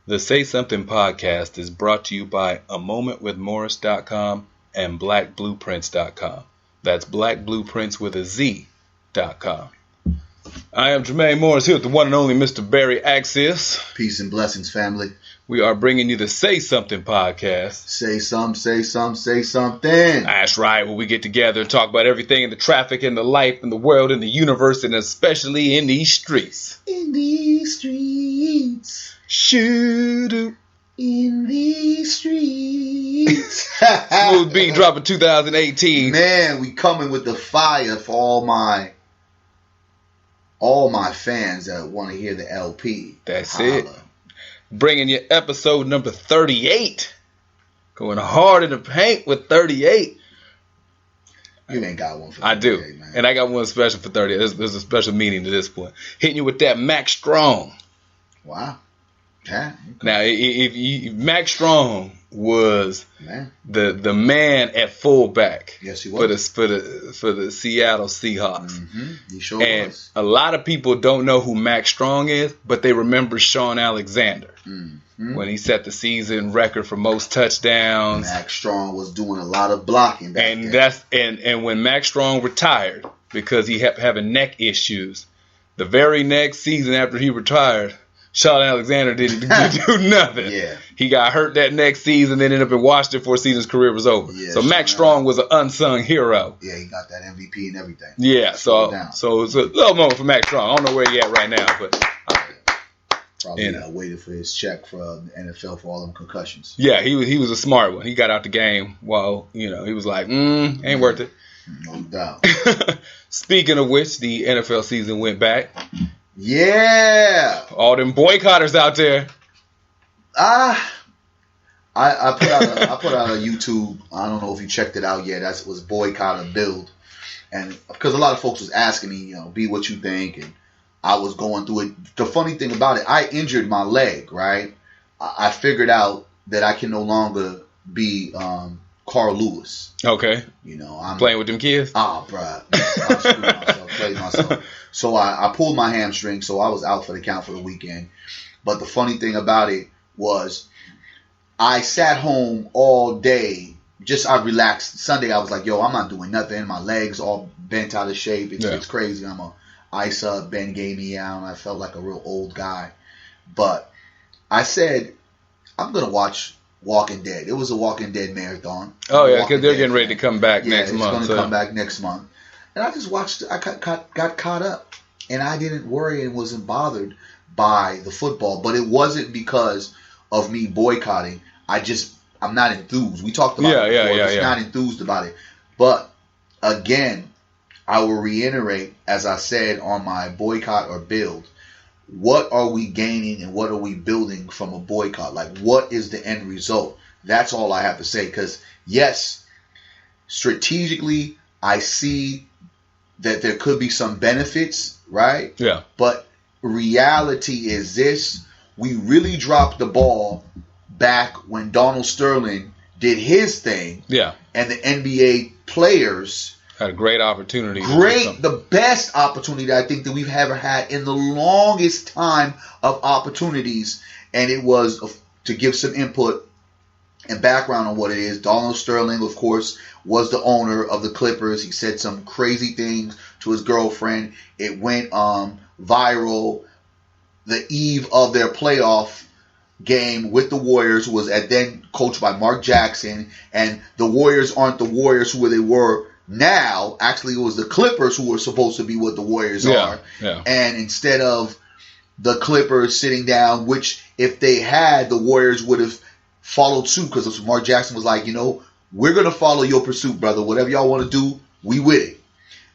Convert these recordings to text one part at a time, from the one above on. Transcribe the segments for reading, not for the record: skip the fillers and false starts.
The Say Something podcast is brought to you by amomentwithmorris.com and blackblueprints.com. That's blackblueprints with a Z.com. I am Jermaine Morris here with the one and only Mr. Barry Accius. Peace and blessings, family. We are bringing you the Say Something podcast. Say something. That's right, where we get together and talk about everything in the traffic, in the life, in the world, in the universe, and especially in these streets. In these streets. Shoot in these streets. Smooth beat dropping 2018. Man, we coming with the fire for all my fans that want to hear the LP. That's it. Bringing you episode number 38. Going hard in the paint with 38. You ain't got one for 38, I do. Man. And I got one special for 38. There's a special meaning to this point. Hitting you with that Max Strong. Wow. Yeah. Now, if Max Strong was the man at fullback, yes, he was for the Seattle Seahawks. Mm-hmm. He sure and was. A lot of people don't know who Max Strong is, but they remember Sean Alexander when he set the season record for most touchdowns. Max Strong was doing a lot of blocking back then. And when Max Strong retired because he kept having neck issues, the very next season after he retired, Sean Alexander didn't do nothing. Yeah. He got hurt that next season, then ended up in Washington before the season's career was over. Yeah, so Max Strong was an unsung hero. Yeah, he got that MVP and everything. Yeah, so it's a little moment for Max Strong. I don't know where he at right now, but probably waiting for his check for the NFL for all them concussions. Yeah, he was a smart one. He got out the game while he was like, ain't worth it. No doubt. Speaking of which, the NFL season went back. Yeah. All them boycotters out there. I put out a YouTube. I don't know if you checked it out yet. That was boycott or build, and because a lot of folks was asking me, be what you think, and I was going through it. The funny thing about it, I injured my leg. Right, I figured out that I can no longer be Carl Lewis. Okay. I'm playing with them kids. Bruh. I screwed myself, played myself. So I pulled my hamstring, so I was out for the count for the weekend. But the funny thing about it was I sat home all day. I relaxed. Sunday I was like, I'm not doing nothing. My legs all bent out of shape. It's crazy. I'm a ice up. Ben gave me out. I felt like a real old guy. But I said, I'm going to watch Walking Dead. It was a Walking Dead marathon. Oh, yeah, because they're getting ready to come back next month. Yeah, it's going to come back next month. And I just watched. I got caught up, and I didn't worry and wasn't bothered by the football. But it wasn't because of me boycotting. I'm not enthused. We talked about it before. I'm not enthused about it. But again, I will reiterate, as I said on my boycott or build, what are we gaining and what are we building from a boycott? Like, what is the end result? That's all I have to say. Because yes, strategically, I see that there could be some benefits, right? Yeah. But reality is this: we really dropped the ball back when Donald Sterling did his thing. Yeah. And the NBA players had a great opportunity. The best opportunity I think that we've ever had in the longest time of opportunities. And it was to give some input and background on what it is. Donald Sterling, of course, was the owner of the Clippers. He said some crazy things to his girlfriend. It went viral the eve of their playoff game with the Warriors, who was then coached by Mark Jackson. And the Warriors aren't the Warriors who they were now. Actually, it was the Clippers who were supposed to be what the Warriors are. Yeah. And instead of the Clippers sitting down, which if they had, the Warriors would have followed suit, because Mark Jackson was like, we're going to follow your pursuit, brother. Whatever y'all want to do, we with it.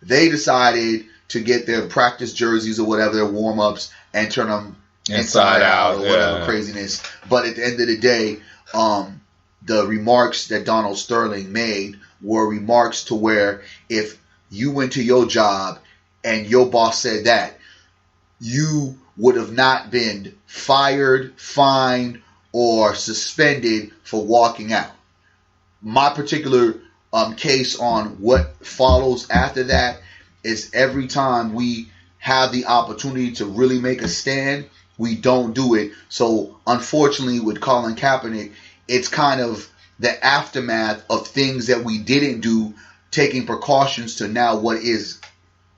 They decided to get their practice jerseys or whatever, their warm-ups, and turn them inside out or whatever craziness. But at the end of the day, the remarks that Donald Sterling made were remarks to where if you went to your job and your boss said that, you would have not been fired, fined, or suspended for walking out. My particular case on what follows after that is every time we have the opportunity to really make a stand we don't do it. So unfortunately with Colin Kaepernick, it's kind of the aftermath of things that we didn't do, taking precautions to now what is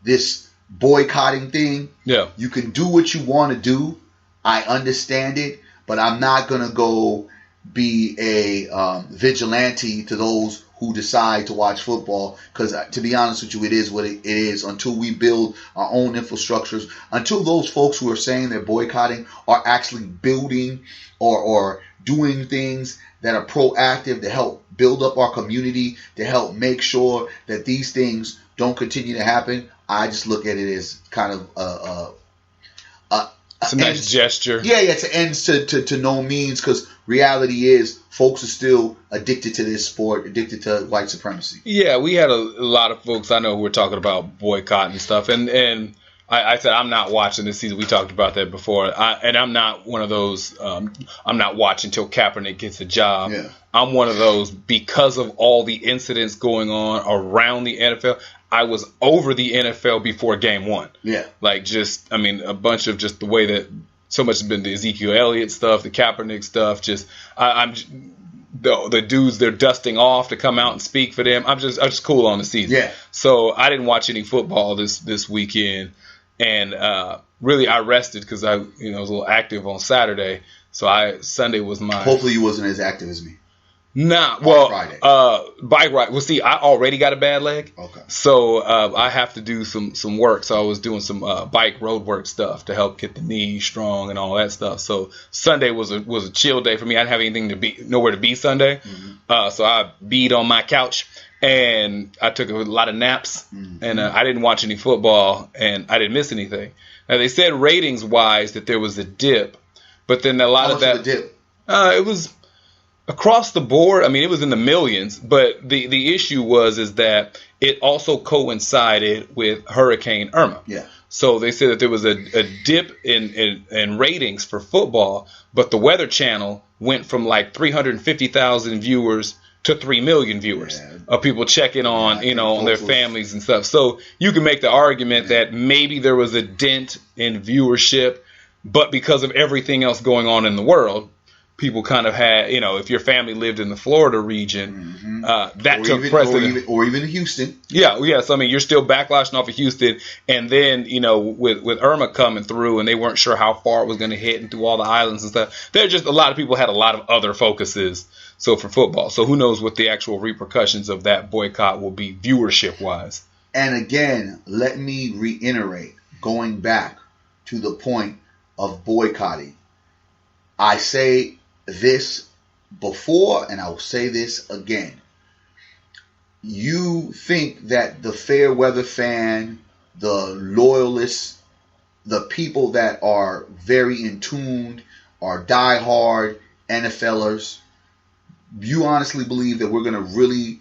this boycotting thing. Yeah. You can do what you want to do. I understand it, but I'm not going to go be a vigilante to those who decide to watch football, because to be honest with you, it is what it is until we build our own infrastructures, until those folks who are saying they're boycotting are actually building or doing things that are proactive to help build up our community, to help make sure that these things don't continue to happen. I just look at it as kind of it's a nice gesture. Yeah, it's an ends to no means, because reality is folks are still addicted to this sport, addicted to white supremacy. Yeah, we had a lot of folks I know who were talking about boycott and stuff, and I said I'm not watching this season. We talked about that before, and I'm not one of those. I'm not watching till Kaepernick gets a job. Yeah. I'm one of those, because of all the incidents going on around the NFL. I was over the NFL before game one. Yeah. Like, just, I mean, a bunch of just the way that so much has been the Ezekiel Elliott stuff, the Kaepernick stuff. Just, I'm the dudes they're dusting off to come out and speak for them. I'm just cool on the season. Yeah. So I didn't watch any football this weekend, and really I rested because I was a little active on Saturday. So Sunday was my. Hopefully you wasn't as active as me. Nah, well, Friday. Bike ride. Well, see, I already got a bad leg, Okay. So I have to do some work. So I was doing some bike road work stuff to help get the knee strong and all that stuff. So Sunday was a chill day for me. I didn't have anything nowhere to be Sunday, so I beat on my couch and I took a lot of naps, and I didn't watch any football, and I didn't miss anything. Now they said ratings wise that there was a dip, but then a lot of that. How much was the dip? It was. Across the board, I mean, it was in the millions, but the issue is that it also coincided with Hurricane Irma. Yeah. So they said that there was a dip in ratings for football, but the Weather Channel went from like 350,000 viewers to 3 million viewers of people checking on, on their families and stuff. So you can make the argument that maybe there was a dent in viewership, but because of everything else going on in the world, people kind of had, if your family lived in the Florida region, that took precedent. Or even Houston. Yeah. So, I mean, you're still backlashing off of Houston. And then, with Irma coming through and they weren't sure how far it was going to hit and through all the islands and stuff, a lot of people had a lot of other focuses. So for football. So who knows what the actual repercussions of that boycott will be viewership-wise. And again, let me reiterate, going back to the point of boycotting. I say this before, and I will say this again. You think that the fair weather fan, the loyalists, the people that are very in tune, are diehard NFLers, you honestly believe that we're going to really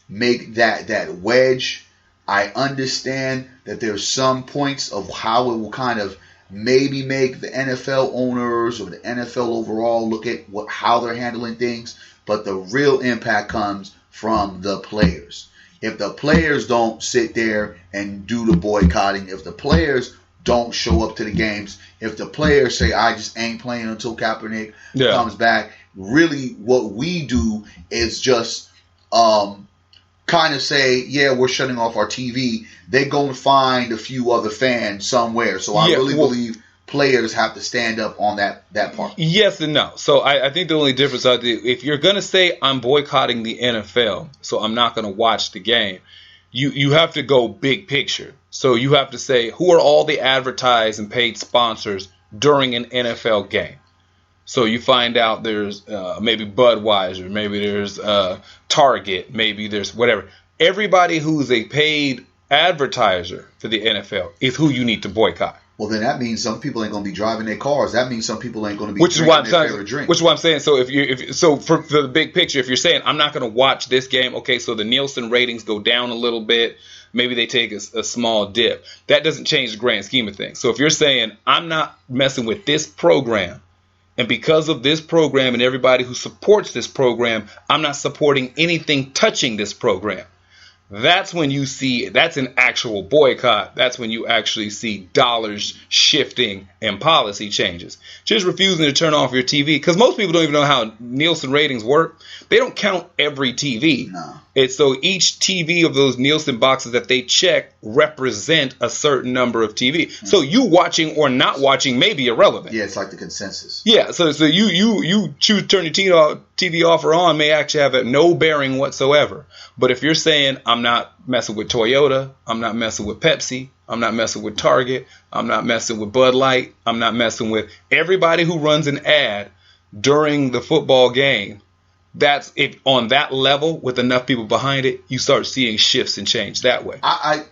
make that wedge? I understand that there's some points of how it will kind of maybe make the NFL owners or the NFL overall look at how they're handling things, but the real impact comes from the players. If the players don't sit there and do the boycotting, if the players don't show up to the games, if the players say, I just ain't playing until Kaepernick comes back, really what we do is just kind of say, yeah, we're shutting off our TV. They're going to find a few other fans somewhere. So I really believe players have to stand up on that part. Yes and no. So I think the only difference, if you're going to say I'm boycotting the NFL, so I'm not going to watch the game, you have to go big picture. So you have to say, who are all the advertised and paid sponsors during an NFL game? So you find out there's maybe Budweiser, maybe there's Target, maybe there's whatever. Everybody who's a paid advertiser for the NFL is who you need to boycott. Well, then that means some people ain't going to be driving their cars. That means some people ain't going to be drinking their favorite drink. Which is what I'm saying. So for the big picture, if you're saying I'm not going to watch this game, okay, so the Nielsen ratings go down a little bit. Maybe they take a small dip. That doesn't change the grand scheme of things. So if you're saying I'm not messing with this program, and because of this program and everybody who supports this program, I'm not supporting anything touching this program, That's when you see, that's an actual boycott. That's when you actually see dollars shifting and policy changes. Just refusing to turn off your TV, because most people don't even know how Nielsen ratings work. They don't count every TV. No. It's so each TV of those Nielsen boxes that they check represent a certain number of TV. So you watching or not watching may be irrelevant. Yeah, it's like the consensus. Yeah, so you choose to turn your TV off or on may actually have no bearing whatsoever. But if you're saying, I'm not messing with Toyota, I'm not messing with Pepsi, I'm not messing with Target, I'm not messing with Bud Light, I'm not messing with everybody who runs an ad during the football game, that's it. On that level, with enough people behind it, you start seeing shifts and change that way. I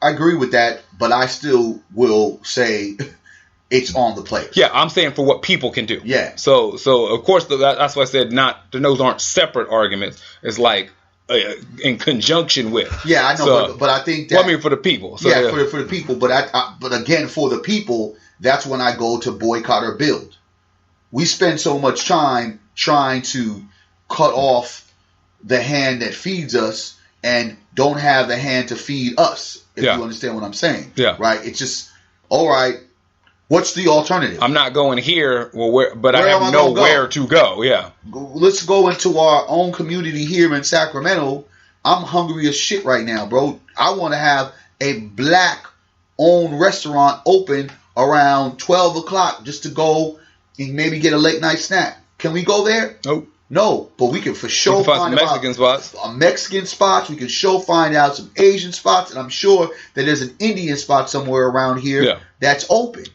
agree with that, but I still will say it's on the players. Yeah, I'm saying for what people can do. Yeah. So of course that's why I said those aren't separate arguments. It's like in conjunction with. Yeah, I know, So, but I think that. well, I mean for the people. So yeah, for the people, but but again, for the people, that's when I go to boycott or build. We spend so much time trying to cut off the hand that feeds us and don't have the hand to feed us, if you understand what I'm saying. Yeah. Right? It's just, all right, what's the alternative? I'm not going here, but I Where am have I gonna nowhere go? to go. Yeah. Let's go into our own community here in Sacramento. I'm hungry as shit right now, bro. I want to have a black-owned restaurant open around 12 o'clock just to go and maybe get a late-night snack. Can we go there? Nope. No, but we can for sure Find some Mexican spots. Mexican spots. We can find out some Asian spots, and I'm sure that there's an Indian spot somewhere around here that's open.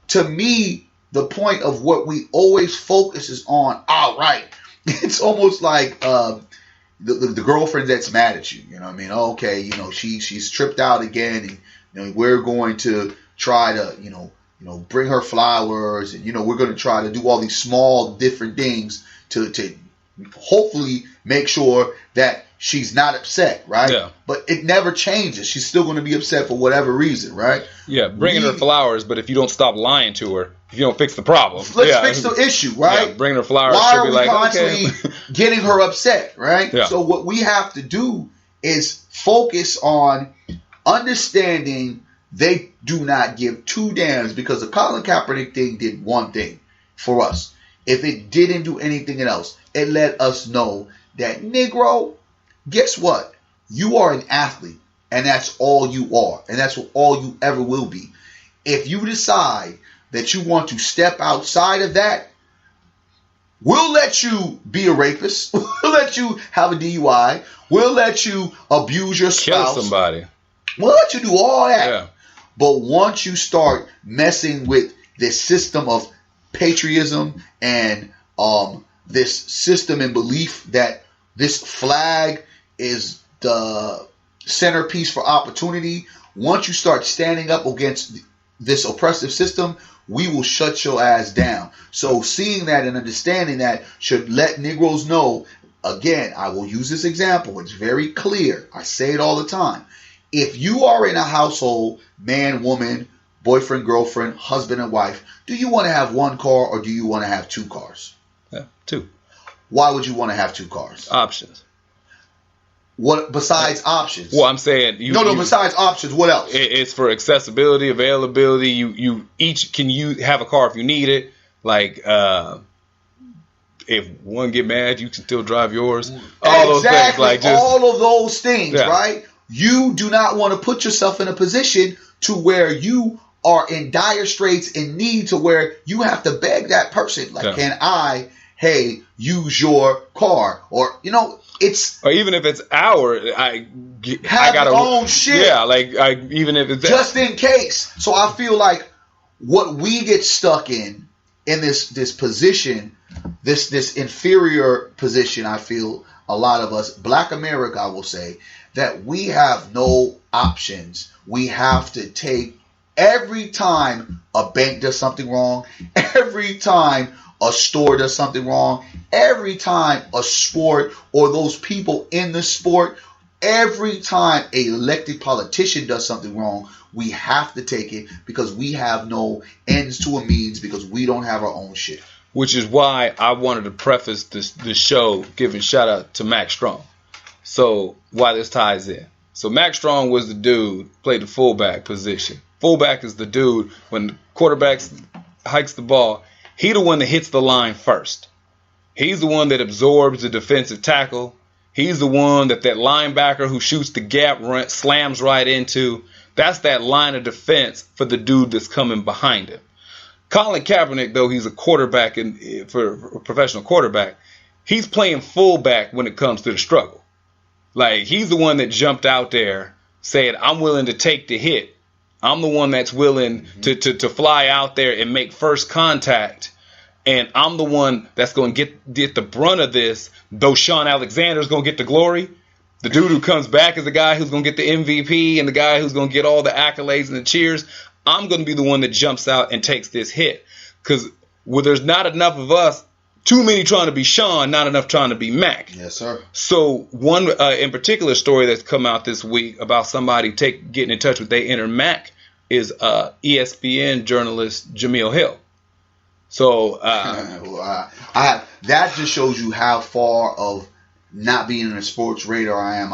To me, the point of what we always focus is on, all right, it's almost like the girlfriend that's mad at you. You know what I mean? Okay, you know, she's tripped out again, and you know, we're going to try to, you know, bring her flowers, and, you know, we're going to try to do all these small different things to hopefully make sure that she's not upset, right? Yeah. But it never changes. She's still going to be upset for whatever reason, right? Yeah, bringing her flowers, but if you don't stop lying to her, if you don't fix the problem. Let's fix the issue, right? Yeah, bringing her flowers, why she'll are be we like, constantly okay. getting her upset, right? Yeah. So what we have to do is focus on understanding they do not give two damns, because the Colin Kaepernick thing did one thing for us. If it didn't do anything else, it let us know that, Negro, guess what? You are an athlete, and that's all you are, and that's all you ever will be. If you decide that you want to step outside of that, we'll let you be a rapist. We'll let you have a DUI. We'll let you abuse your spouse. Kill somebody. We'll let you do all that. Yeah. But once you start messing with this system of patriotism and this system and belief that this flag is the centerpiece for opportunity, once you start standing up against this oppressive system, we will shut your ass down. So seeing that and understanding that should let Negroes know, again, I will use this example. It's very clear. I say it all the time. If you are in a household, man, woman, boyfriend, girlfriend, husband, and wife, do you want to have one car or do you want to have two cars? Yeah, two. Why would you want to have two cars? Options. What besides options? Well, I'm saying besides options, what else? It's for accessibility, availability. You each can have a car if you need it. Like if one get mad, you can still drive yours. All those things, like just all of those things, right? You do not want to put yourself in a position to where you are in dire straits and need to where you have to beg that person, like, can I, use your car? Or, you know, it's... Or even if it's I got your own shit. Yeah, like, even if it's... Just in case. So I feel like what we get stuck in this position, this inferior position, I feel, a lot of us, Black America, I will say, that we have no options. We have to take every time a bank does something wrong, every time a store does something wrong, every time a sport or those people in the sport, every time an elected politician does something wrong, we have to take it because we have no ends to a means because we don't have our own shit. Which is why I wanted to preface this show giving shout out to Max Strong. So why this ties in. So Max Strong was the dude, played the fullback position. Fullback is the dude, when the quarterback hikes the ball, he the one that hits the line first. He's the one that absorbs the defensive tackle. He's the one that linebacker who shoots the gap slams right into. That's that line of defense for the dude that's coming behind him. Colin Kaepernick, though he's a quarterback for a professional quarterback, he's playing fullback when it comes to the struggle. Like, he's the one that jumped out there saying, I'm willing to take the hit. I'm the one that's willing to fly out there and make first contact. And I'm the one that's going to get the brunt of this, though Sean Alexander's going to get the glory. The dude who comes back is the guy who's going to get the MVP and the guy who's going to get all the accolades and the cheers. I'm going to be the one that jumps out and takes this hit. Because there's not enough of us, too many trying to be Sean, not enough trying to be Mac. Yes, sir. So one in particular story that's come out this week about somebody getting in touch with they inner Mac is ESPN journalist Jemele Hill. So that just shows you how far of not being in a sports radar I am.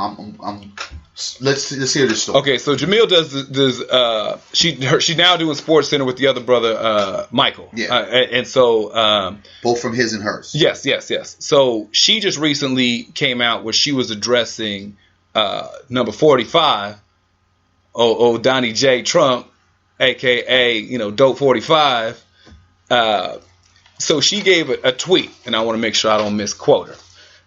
Let's hear this story. Okay, so Jemele does she's now doing Sports Center with the other brother Michael. Yeah, and so both from his and hers. Yes. So she just recently came out where she was addressing number 45, Donnie J. Trump, aka Dope 45. So she gave a tweet, and I want to make sure I don't misquote her,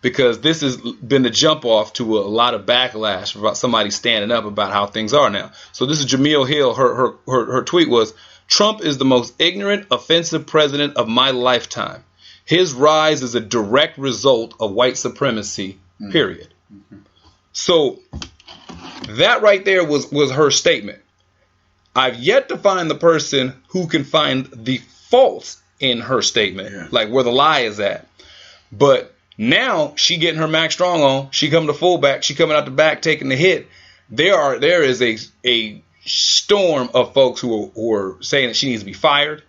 because this has been the jump off to a lot of backlash about somebody standing up about how things are now. So this is Jemele Hill. Her tweet was, Trump is the most ignorant, offensive president of my lifetime. His rise is a direct result of white supremacy, period. Mm-hmm. So that right there was her statement. I've yet to find the person who can find the faults in her statement, like where the lie is at. But now she getting her Max Strong on. She coming to fullback. She coming out the back taking the hit. There is a storm of folks who are saying that she needs to be fired,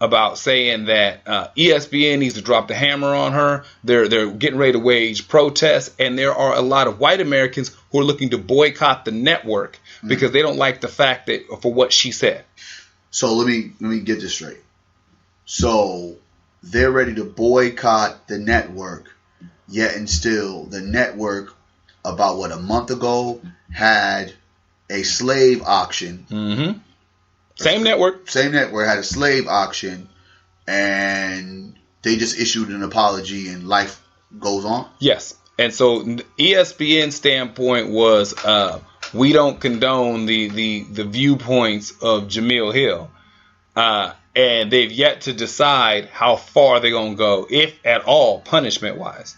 about saying that ESPN needs to drop the hammer on her. They're getting ready to wage protests, and there are a lot of white Americans who are looking to boycott the network because they don't like the fact that for what she said. So let me get this straight. So they're ready to boycott the network, yet and still the network about a month ago had a slave auction. Mm-hmm. Same network had a slave auction, and they just issued an apology, and life goes on. Yes. And so ESPN's standpoint was we don't condone the viewpoints of Jemele Hill. And they've yet to decide how far they're going to go, if at all, punishment-wise.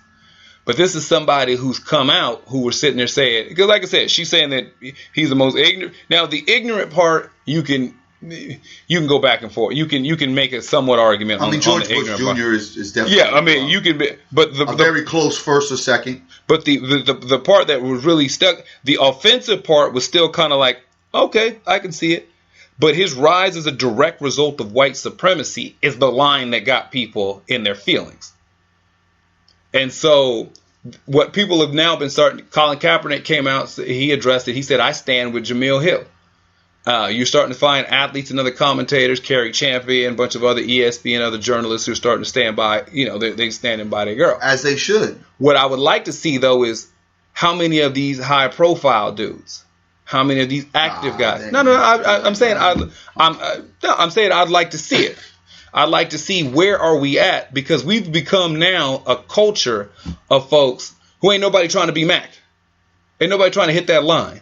But this is somebody who's come out, who was sitting there saying, because like I said, she's saying that he's the most ignorant. Now, the ignorant part, you can go back and forth. You can make a somewhat argument on the ignorant part. George Bush Jr. is definitely. Yeah, I mean, you can be, but the very close first or second. But the part that was really stuck, the offensive part was still kind of like, okay, I can see it. But his rise as a direct result of white supremacy is the line that got people in their feelings. And so what people have now been starting, Colin Kaepernick came out, he addressed it. He said, I stand with Jemele Hill. You're starting to find athletes and other commentators, Kerry Champion, a bunch of other ESPN, other journalists who are starting to stand by, they're standing by their girl. As they should. What I would like to see, though, is how many of these high-profile dudes, how many of these active guys? I'm saying I'd like to see it. I'd like to see where are we at, because we've become now a culture of folks who ain't nobody trying to be Mac. Ain't nobody trying to hit that line.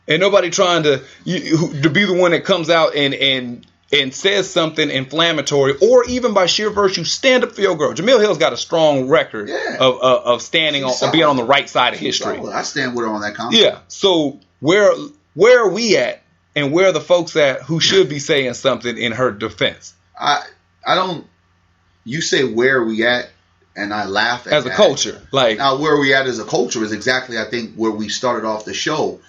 Ain't nobody trying to be the one that comes out and says something inflammatory, or even by sheer virtue, stand up for your girl. Jemele Hill's got a strong record of standing on, being on the right side of history. I stand with her on that comment. Yeah. So where are we at, and where are the folks at who should be saying something in her defense? I don't. You say where are we at, and I laugh at as that. A culture. Like, now, where are we at as a culture is exactly, I think, where we started off the show.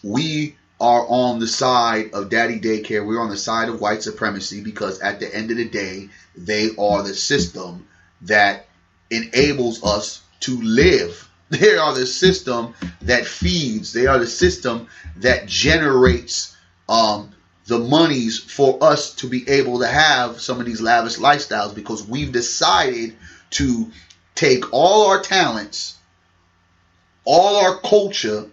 We are on the side of daddy daycare. We're on the side of white supremacy, because at the end of the day, they are the system that enables us to live They are the system that feeds. They are the system that generates the monies for us to be able to have some of these lavish lifestyles, because we've decided to take all our talents, all our culture,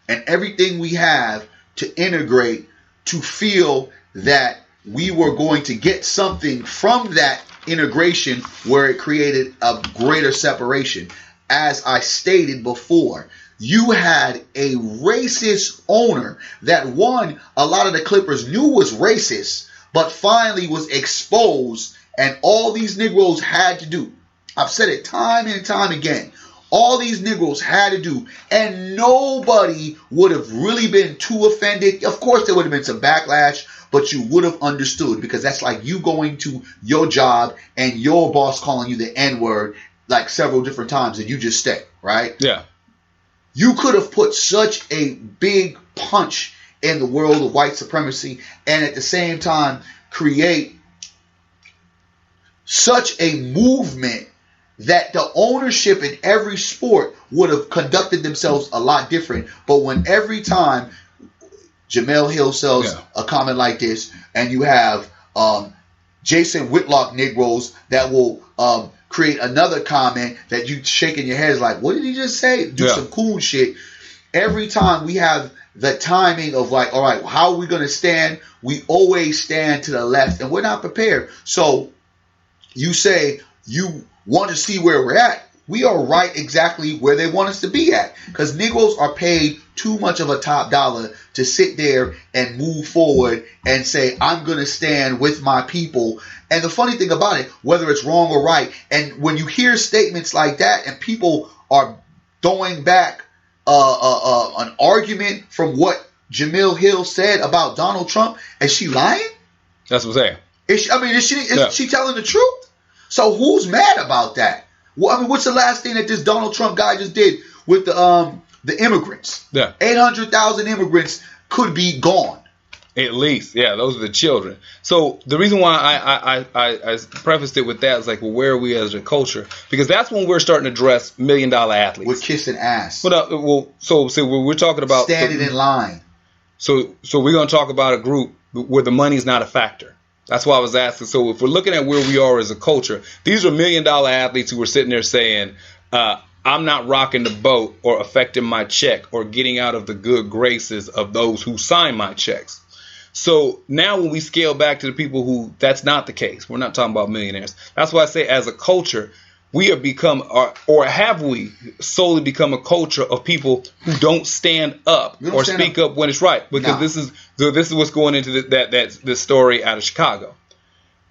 and everything we have to integrate, to feel that we were going to get something from that integration where it created a greater separation. As I stated before, you had a racist owner that, one, a lot of the Clippers knew was racist, but finally was exposed, and all these Negroes had to do, I've said it time and time again, all these Negroes had to do, and nobody would have really been too offended. Of course, there would have been some backlash, but you would have understood, because that's like you going to your job and your boss calling you the N-word like several different times and you just stay, right? Yeah. You could have put such a big punch in the world of white supremacy, and at the same time create such a movement that the ownership in every sport would have conducted themselves a lot different. But when every time Jamel Hill sells a comment like this, and you have Jason Whitlock Negroes that will create another comment that you shaking your head is like, what did he just say? Do some cool shit. Every time we have the timing of like, all right, how are we going to stand? We always stand to the left, and we're not prepared. So you say you want to see where we're at. We are right exactly where they want us to be at, because Negroes are paid too much of a top dollar to sit there and move forward and say, I'm going to stand with my people. And the funny thing about it, whether it's wrong or right, and when you hear statements like that and people are throwing back an argument from what Jamil Hill said about Donald Trump, is she lying? That's what I'm saying. Is she telling the truth? So who's mad about that? Well, I mean, what's the last thing that this Donald Trump guy just did with the immigrants? 800,000 immigrants could be gone. At least, those are the children. So the reason why I prefaced it with that is like, well, where are we as a culture? Because that's when we're starting to address $1 million athletes. We're kissing ass. So we're talking about standing in line. So we're going to talk about a group where the money's not a factor. That's why I was asking. So if we're looking at where we are as a culture, these are $1 million athletes who were sitting there saying, I'm not rocking the boat or affecting my check or getting out of the good graces of those who sign my checks. So now when we scale back to the people who that's not the case, we're not talking about millionaires. That's why I say as a culture, we have become, or have we solely become a culture of people who don't stand up or speak up when it's right? Because this is what's going into this story out of Chicago,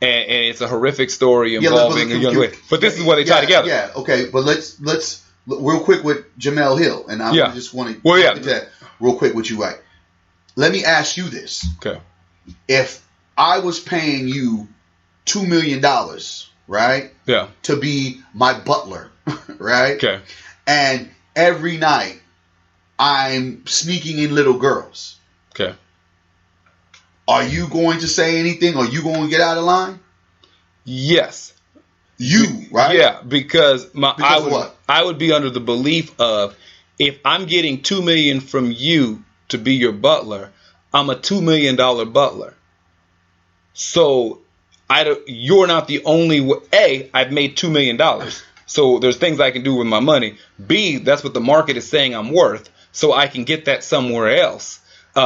and it's a horrific story involving a young lady. But this is what they tie together. Yeah, okay. But let's real quick with Jamel Hill, and I just want to get to that real quick with you, right? Let me ask you this. Okay. If I was paying you $2 million, right? Yeah. To be my butler, right? Okay. And every night I'm sneaking in little girls. Okay. Are you going to say anything? Are you going to get out of line? Yes. You, right? Yeah, because what? I would be under the belief of, if I'm getting $2 million from you to be your butler, I'm a $2 million butler. So you're not the only A, I've made $2 million. So there's things I can do with my money. B, that's what the market is saying I'm worth. So I can get that somewhere else.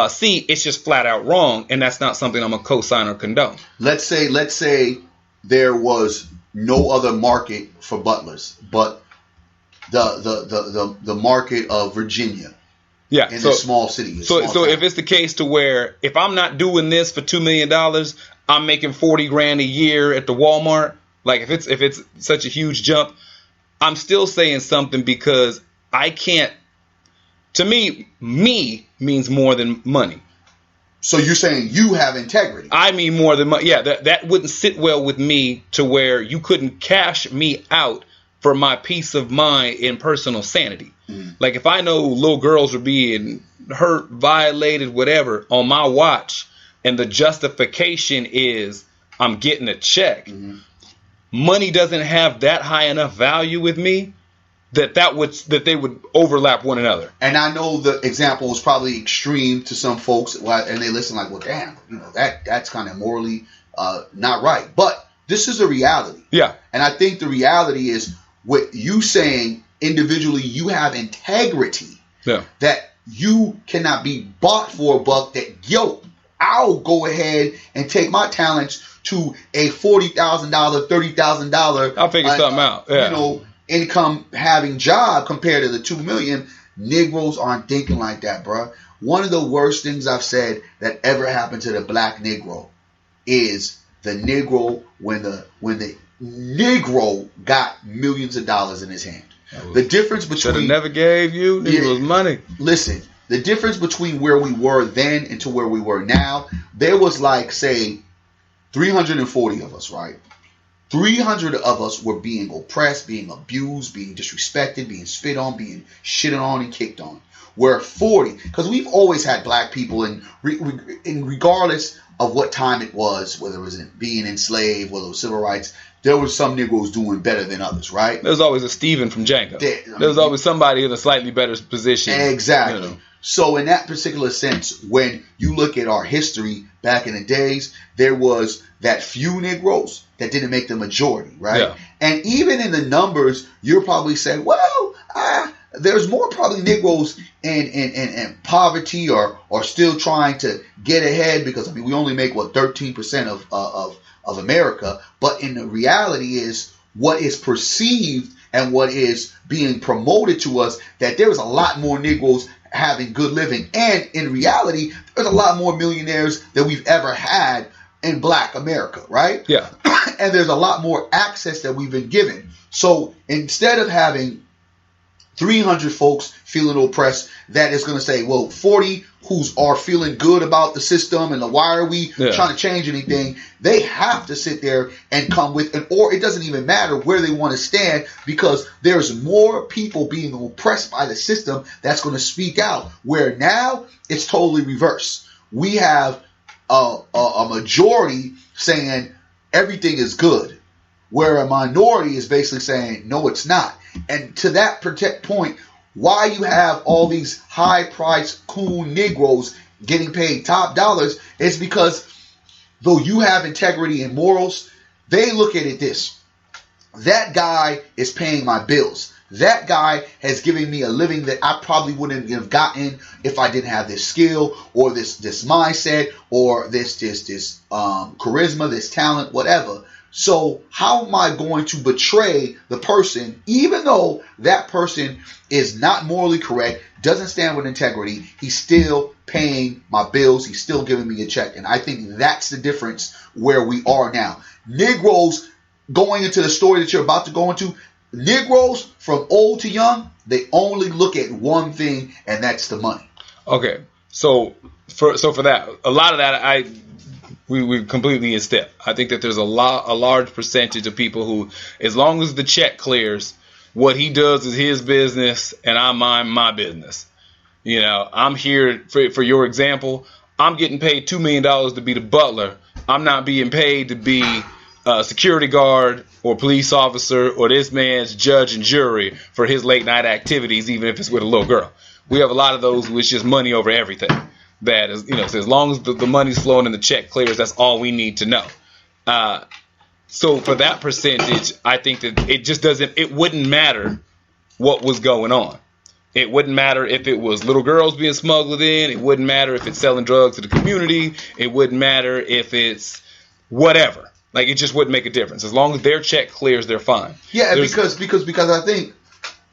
C, it's just flat out wrong. And that's not something I'm a co-sign or condone. Let's say there was no other market for butlers, but the market of Virginia. Yeah, in a small city. So if it's the case to where if I'm not doing this for $2 million, I'm making $40,000 a year at the Walmart. Like if it's such a huge jump, I'm still saying something, because I can't. To me means more than money. So you're saying you have integrity? I mean more than money. Yeah, that wouldn't sit well with me, to where you couldn't cash me out for my peace of mind and personal sanity. Like if I know little girls are being hurt, violated, whatever on my watch, and the justification is I'm getting a check, money doesn't have that high enough value with me that they would overlap one another. And I know the example was probably extreme to some folks, and they listen like, well, damn, that's kind of morally not right. But this is a reality. Yeah. And I think the reality is what you saying individually, you have integrity. Yeah. That you cannot be bought for a buck. That I'll go ahead and take my talents to a $40,000, $30,000. I'll figure something out. Yeah. Income having job compared to the $2 million. Negroes aren't thinking like that, bro. One of the worst things I've said that ever happened to the black Negro is the Negro when the Negro got millions of dollars in his hand. The difference between should have never gave you was money. Listen, the difference between where we were then and to where we were now, there was like, say, 340 of us, right? 300 of us were being oppressed, being abused, being disrespected, being spit on, being shitted on and kicked on. Where 40, because we've always had black people, and regardless of what time it was, whether it was being enslaved, whether it was civil rights, there were some Negroes doing better than others, right? There's always a Steven from Django. There's always somebody in a slightly better position. Exactly. So in that particular sense, when you look at our history back in the days, there was that few Negroes that didn't make the majority, right? Yeah. And even in the numbers, you're probably saying, well, there's more probably Negroes in poverty or still trying to get ahead because, we only make, 13% of America. But in the reality is what is perceived and what is being promoted to us, that there is a lot more Negroes having good living. And in reality, there's a lot more millionaires than we've ever had in black America, right? Yeah. And there's a lot more access that we've been given. So instead of having 300 folks feeling oppressed, that is going to say, 40 are feeling good about the system and why are we trying to change anything? They have to sit there and come with or it doesn't even matter where they want to stand, because there's more people being oppressed by the system that's going to speak out, where now it's totally reverse. We have a majority saying everything is good, where a minority is basically saying, no, it's not. And to that point, why you have all these high-priced, cool Negroes getting paid top dollars is because though you have integrity and morals, they look at it this. That guy is paying my bills. That guy has given me a living that I probably wouldn't have gotten if I didn't have this skill or this mindset or this charisma, this talent, whatever. So how am I going to betray the person, even though that person is not morally correct, doesn't stand with integrity? He's still paying my bills. He's still giving me a check. And I think that's the difference where we are now. Negroes, going into the story that you're about to go into, Negroes from old to young, they only look at one thing, and that's the money. Okay. So for that, a lot of that, we completely in step. I think that there's a large percentage of people who, as long as the check clears, what he does is his business and I mind my business. I'm here for your example. I'm getting paid $2 million to be the butler. I'm not being paid to be a security guard or police officer or this man's judge and jury for his late night activities, even if it's with a little girl. We have a lot of those who it's just money over everything. That is, so as long as the money's flowing and the check clears, that's all we need to know. So for that percentage, I think that it wouldn't matter what was going on. It wouldn't matter if it was little girls being smuggled in. It wouldn't matter if it's selling drugs to the community. It wouldn't matter if it's whatever. Like, it just wouldn't make a difference. As long as their check clears, they're fine. Yeah, because I think,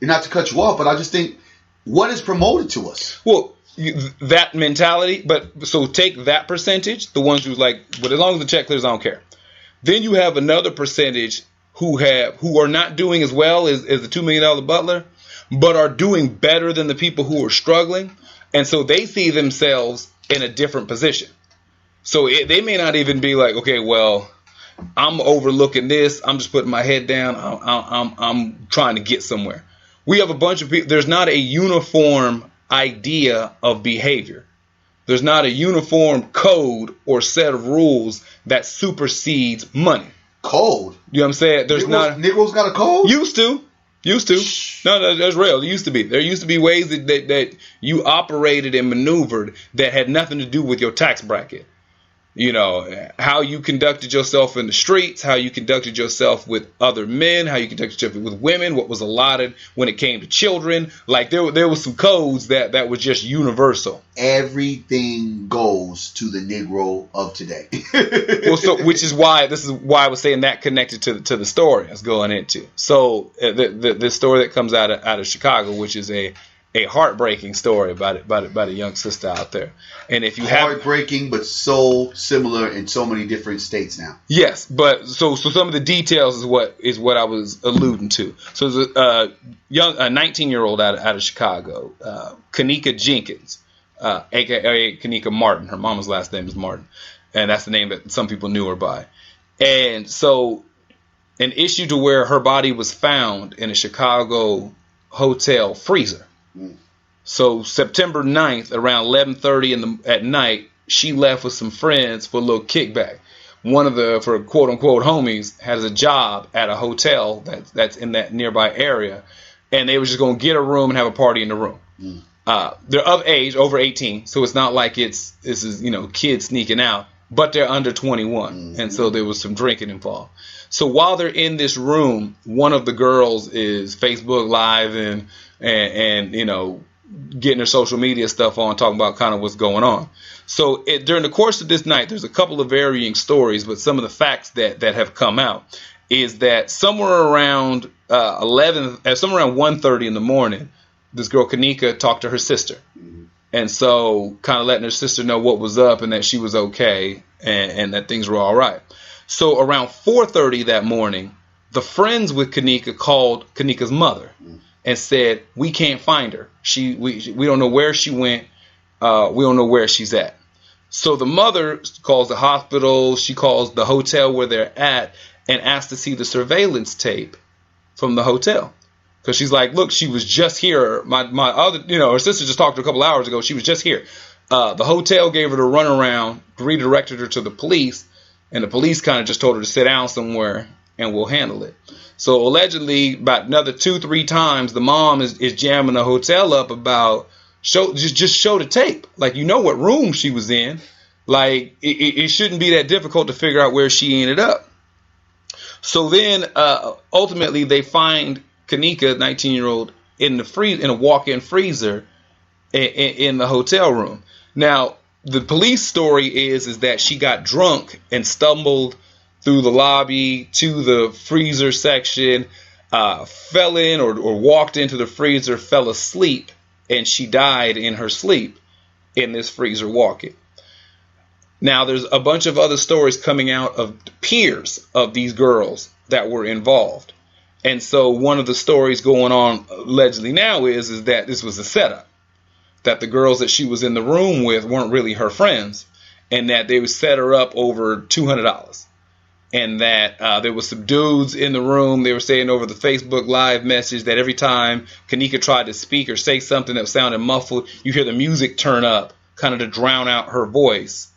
not to cut you off, but I just think, what is promoted to us? Well, that mentality, but so take that percentage, the ones who's like, but as long as the check clears, I don't care. Then you have another percentage who are not doing as well as the $2 million butler, but are doing better than the people who are struggling. And so they see themselves in a different position. So they may not even be like, okay, well, I'm overlooking this. I'm just putting my head down. I'm trying to get somewhere. We have a bunch of people. There's not a uniform idea of behavior. There's not a uniform code or set of rules that supersedes money. Code? You know what I'm saying? There's Negroes got a code? Used to. Used to. No, that's real. It used to be. There used to be ways that you operated and maneuvered that had nothing to do with your tax bracket. You know, how you conducted yourself in the streets, how you conducted yourself with other men, how you conducted yourself with women, what was allotted when it came to children. Like there was some codes that was just universal. Everything goes to the Negro of today. Well, so this is why I was saying that connected to the story I was going into. So the story that comes out of Chicago, which is a heartbreaking story about a young sister out there. And if you heartbreaking, but so similar in so many different states now. Yes, but so some of the details is what I was alluding to. So there's a 19-year-old out of Chicago, Kanika Jenkins, aka Kanika Martin. Her mama's last name is Martin, and that's the name that some people knew her by. And so an issue to where her body was found in a Chicago hotel freezer. So September 9th, around 11:30 at night, she left with some friends for a little kickback. One of for quote unquote homies has a job at a hotel that's in that nearby area, and they were just gonna get a room and have a party in the room. They're of age, over 18, so it's not like this is kids sneaking out, but they're under 21, and so there was some drinking involved. So while they're in this room, one of the girls is Facebook Live and getting her social media stuff on, talking about kind of what's going on. So during the course of this night, there's a couple of varying stories, but some of the facts that have come out is that somewhere around 1:30 in the morning, this girl Kanika talked to her sister, and so kind of letting her sister know what was up and that she was okay and that things were all right. So around 4:30 that morning, the friends with Kanika called Kanika's mother and said, "We can't find her. We don't know where she went. We don't know where she's at." So the mother calls the hospital. She calls the hotel where they're at and asks to see the surveillance tape from the hotel. Because she's like, "Look, she was just here. My other, her sister just talked to her a couple hours ago. She was just here." The hotel gave her the runaround, redirected her to the police, and the police kind of just told her to sit down somewhere and we'll handle it. So allegedly, about another 2-3 times, the mom is jamming the hotel up about show the tape. Like, what room she was in. Like, it shouldn't be that difficult to figure out where she ended up. So then, ultimately, they find Kanika, 19-year-old, in a walk-in freezer in the hotel room. Now, the police story is that she got drunk and stumbled through the lobby to the freezer section, fell in or walked into the freezer, fell asleep, and she died in her sleep in this freezer walk-in. Now, there's a bunch of other stories coming out of peers of these girls that were involved. And so one of the stories going on allegedly now is that this was a setup, that the girls that she was in the room with weren't really her friends, and that they would set her up over $200. And that there was some dudes in the room. They were saying over the Facebook Live message that every time Kanika tried to speak or say something that sounded muffled, you hear the music turn up, kind of to drown out her voice.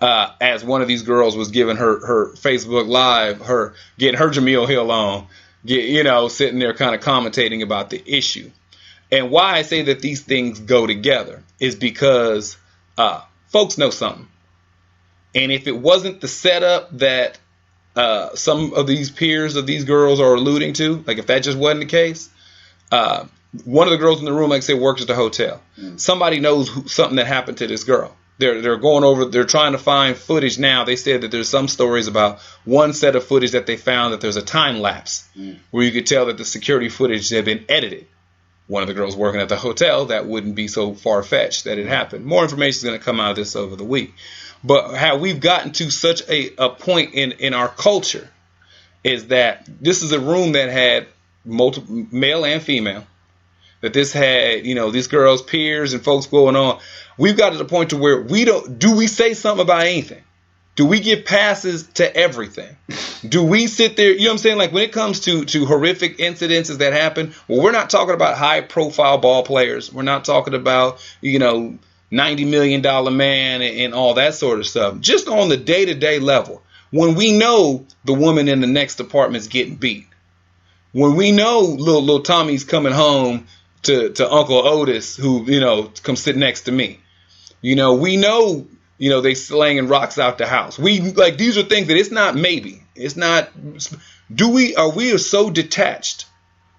As one of these girls was giving her Facebook Live, her getting her Jamil Hill on, sitting there kind of commentating about the issue. And why I say that these things go together is because folks know something. And if it wasn't the setup that some of these peers of these girls are alluding to, like if that just wasn't the case, one of the girls in the room, like I said, works at the hotel. Somebody knows something that happened to this girl. They're going over, they're trying to find footage now. They said that there's some stories about one set of footage that they found that there's a time lapse where you could tell that the security footage had been edited. One of the girls working at the hotel, that wouldn't be so far-fetched that it happened. More information is going to come out of this over the week. But how we've gotten to such a point in our culture is that this is a room that had multiple, male and female, that this had, these girls, peers and folks going on. We've got to the point to where do we say something about anything? Do we give passes to everything? Do we sit there, what I'm saying? Like when it comes to horrific incidences that happen, well, we're not talking about high profile ball players. We're not talking about, $90 million man and all that sort of stuff. Just on the day-to-day level, when we know the woman in the next apartment is getting beat, when we know little Tommy's coming home to Uncle Otis, who, come sit next to me. We know, they slanging rocks out the house. These are things that it's not maybe. It's not. Are we so detached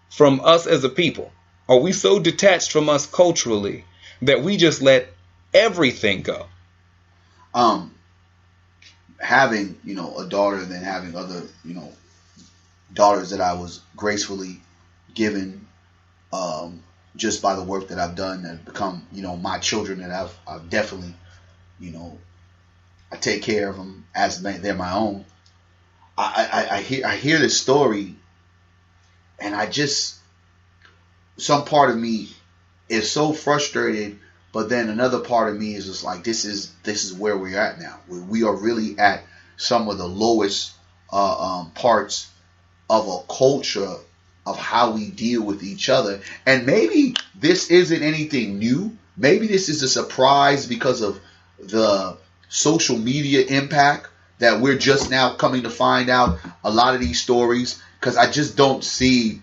from us as a people? Are we so detached from us culturally that we just let everything go? Having, a daughter and then having other, daughters that I was gracefully given, just by the work that I've done and become, my children, that I've definitely, I take care of them as they're my own. I hear this story, and some part of me is so frustrated, but then another part of me is just like, this is where we're at now. We are really at some of the lowest parts of a culture of how we deal with each other. And maybe this isn't anything new. Maybe this is a surprise because of the social media impact that we're just now coming to find out a lot of these stories. Because I just don't see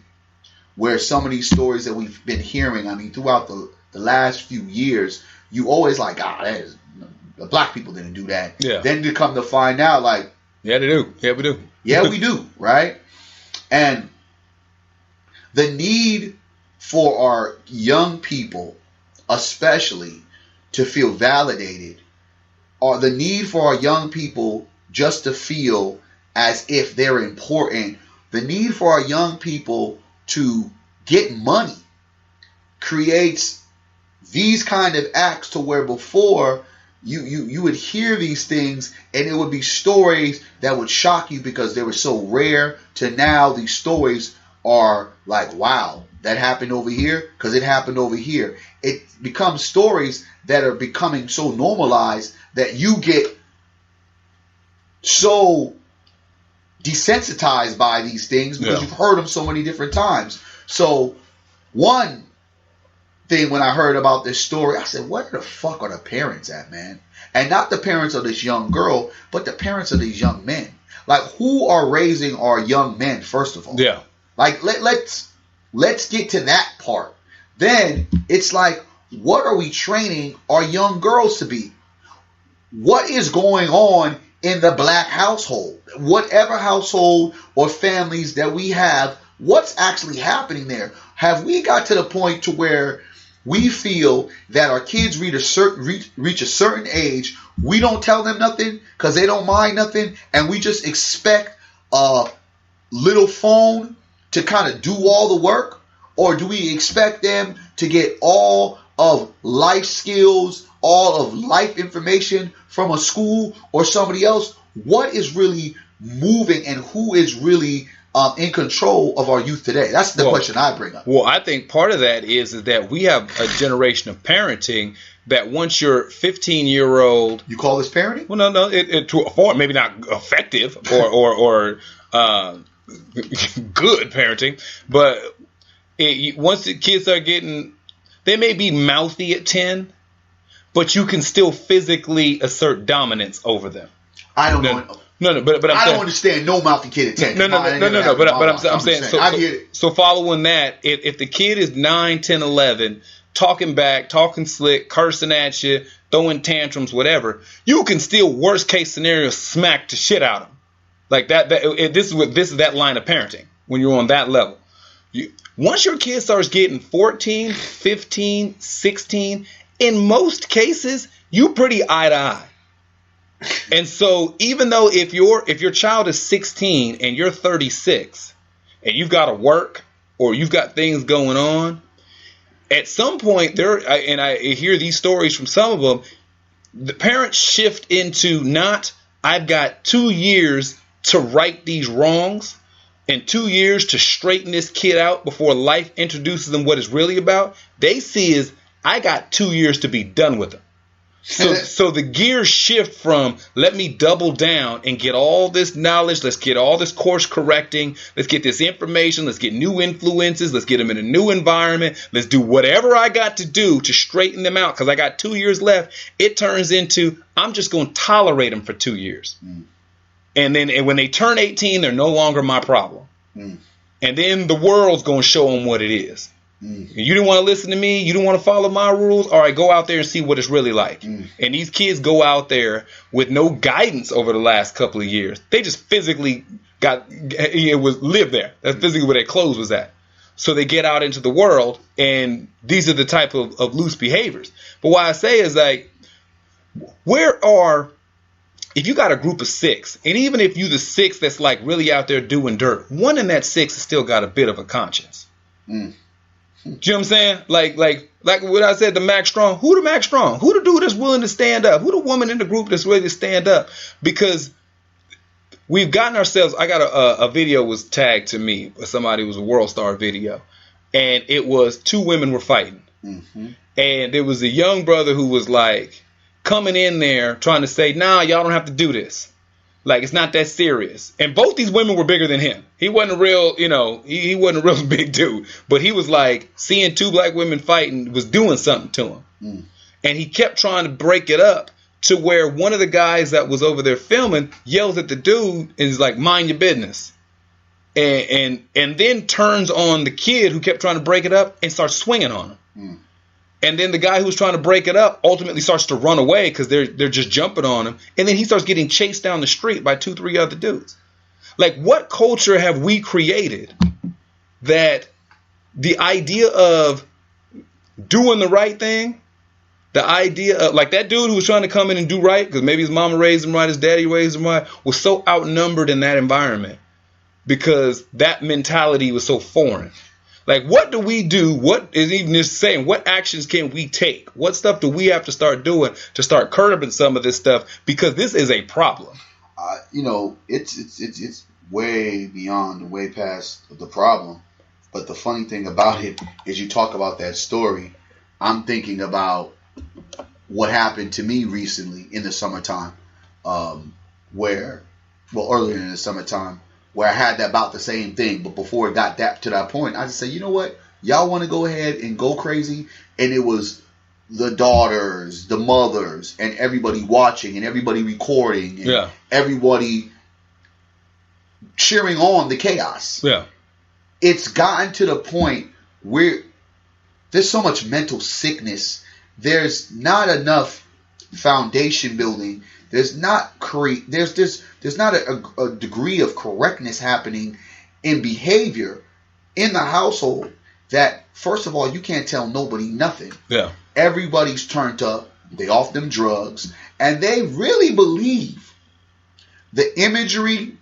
where some of these stories that we've been hearing, throughout the last few years, you always like, the black people didn't do that. Yeah. Then you come to find out, like, yeah, they do. Yeah, we do. Yeah, we do, right? And the need for our young people, especially, to feel validated, or the need for our young people just to feel as if they're important, the need for our young people to get money creates these kind of acts to where before you would hear these things and it would be stories that would shock you because they were so rare, to now these stories are like, wow, that happened over here because it happened over here. It becomes stories that are becoming so normalized that you get so desensitized by these things because you've heard them so many different times. So one thing, when I heard about this story, I said, where the fuck are the parents at, man? And not the parents of this young girl, but the parents of these young men. Like, who are raising our young men, first of all? Yeah. Like, let's get to that part. Then it's like, what are we training our young girls to be? What is going on in the black household? Whatever household or families that we have, what's actually happening there? Have we got to the point to where we feel that our kids reach a certain age, we don't tell them nothing because they don't mind nothing, and we just expect a little phone to kind of do all the work? Or do we expect them to get all of life skills, all of life information from a school or somebody else? What is really moving and who is really in control of our youth today? That's the question I bring up. Well, I think part of that is that we have a generation of parenting that once you're 15-year-old... You call this parenting? Well, no, it to a form, maybe not effective or good parenting, but once the kids are getting... They may be mouthy at 10, but you can still physically assert dominance over them. I don't know. No, but I don't understand no mouthy kid at 10. No. But I'm saying, I get it. So following that, if the kid is 9, 10, 11, talking back, talking slick, cursing at you, throwing tantrums, whatever, you can still, worst case scenario, smack the shit out of them. Like that. This is that line of parenting when you're on that level. Once your kid starts getting 14, 15, 16, in most cases, you pretty eye to eye. And so even though if your child is 16 and you're 36 and you've got to work or you've got things going on, at some point and I hear these stories from some of them, the parents shift into not, I've got 2 years to right these wrongs and 2 years to straighten this kid out before life introduces them what it's really about. They see is, I got 2 years to be done with them. So the gears shift from, let me double down and get all this knowledge. Let's get all this course correcting. Let's get this information. Let's get new influences. Let's get them in a new environment. Let's do whatever I got to do to straighten them out because I got 2 years left. It turns into, I'm just going to tolerate them for 2 years. And then when they turn 18, they're no longer my problem. And then the world's going to show them what it is. You didn't want to listen to me. You didn't want to follow my rules. All right, go out there and see what it's really like. And these kids go out there with no guidance over the last couple of years. They just physically lived there. That's physically where their clothes was at. So they get out into the world, and these are the type of loose behaviors. But what I say is, like, if you got a group of 6, and even if you the 6 that's like really out there doing dirt, one in that 6 has still got a bit of a conscience. Do you know what I'm saying? Like what I said to Max Strong. Who the Max Strong? Who the dude that's willing to stand up? Who the woman in the group that's ready to stand up? Because we've gotten ourselves. I got a video was tagged to me. Somebody was a World Star video, and it was 2 women were fighting, and there was a young brother who was like coming in there trying to say, "Nah, y'all don't have to do this. Like, it's not that serious." And both these women were bigger than him. He wasn't a real, he wasn't a real big dude. But he was like, seeing 2 black women fighting was doing something to him. And he kept trying to break it up to where one of the guys that was over there filming yells at the dude and is like, "Mind your business." And then turns on the kid who kept trying to break it up and starts swinging on him. And then the guy who was trying to break it up ultimately starts to run away because they're just jumping on him. And then he starts getting chased down the street by 2-3 other dudes. Like, what culture have we created that the idea of doing the right thing, the idea of, like, that dude who was trying to come in and do right because maybe his mama raised him right, his daddy raised him right, was so outnumbered in that environment because that mentality was so foreign. Like, what do we do? What is even this saying? What actions can we take? What stuff do we have to start doing to start curbing some of this stuff? Because this is a problem. It's way beyond, way past the problem. But the funny thing about it is, you talk about that story, I'm thinking about what happened to me recently in the summertime, earlier in the summertime, where I had about the same thing. But before it got to that point, I just said, you know what? Y'all want to go ahead and go crazy? And it was the daughters, the mothers, and everybody watching, and everybody recording, and everybody cheering on the chaos. Yeah. It's gotten to the point where there's so much mental sickness. There's not enough foundation building. There's not there's not a degree of correctness happening in behavior in the household that, first of all, you can't tell nobody nothing. Yeah. Everybody's turned up. They off them drugs. And they really believe the imagery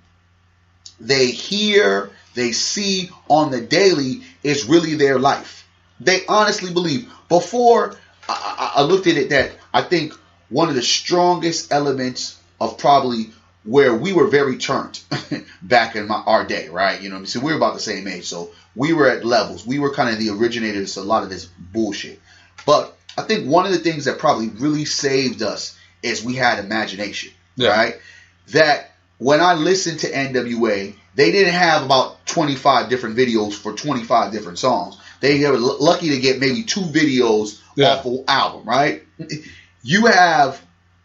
they hear, they see on the daily is really their life. They honestly believe. Before, I looked at it that I think one of the strongest elements of probably where we were very turned back in our day, right? You know what I mean? So we were about the same age. So we were at levels. We were kind of the originators of a lot of this bullshit. But I think one of the things that probably really saved us is we had imagination, right? That when I listened to NWA, they didn't have about 25 different videos for 25 different songs. They were lucky to get maybe 2 videos off an album, right? You have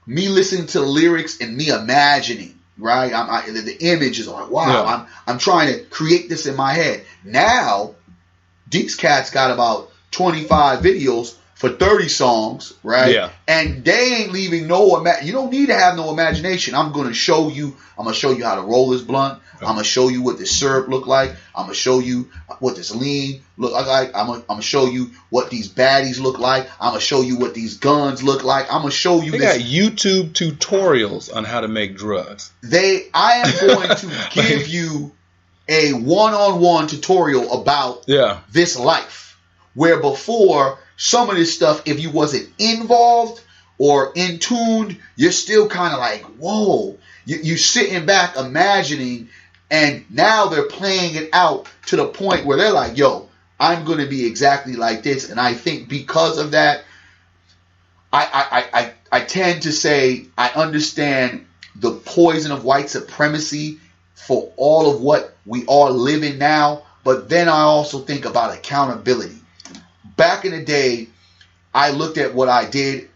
me listening to the lyrics and me imagining, right? The images are like, wow, I'm trying to create this in my head. Now, these cats got about 25 videos for 30 songs, right? Yeah. And they ain't leaving you don't need to have no imagination. I'm going to show you how to roll this blunt. I'm going to show you what this syrup look like. I'm going to show you what this lean look like. I'm going to show you what these baddies look like. I'm going to show you what these guns look like. I'm going to show you They got YouTube tutorials on how to make drugs. I am going to give you a one-on-one tutorial about this life. Where before, some of this stuff, if you wasn't involved or in tuned, you're still kind of like, whoa. You're sitting back imagining, and now they're playing it out to the point where they're like, yo, I'm going to be exactly like this. And I think because of that, I tend to say I understand the poison of white supremacy for all of what we are living now. But then I also think about accountability. Back in the day, I looked at what I did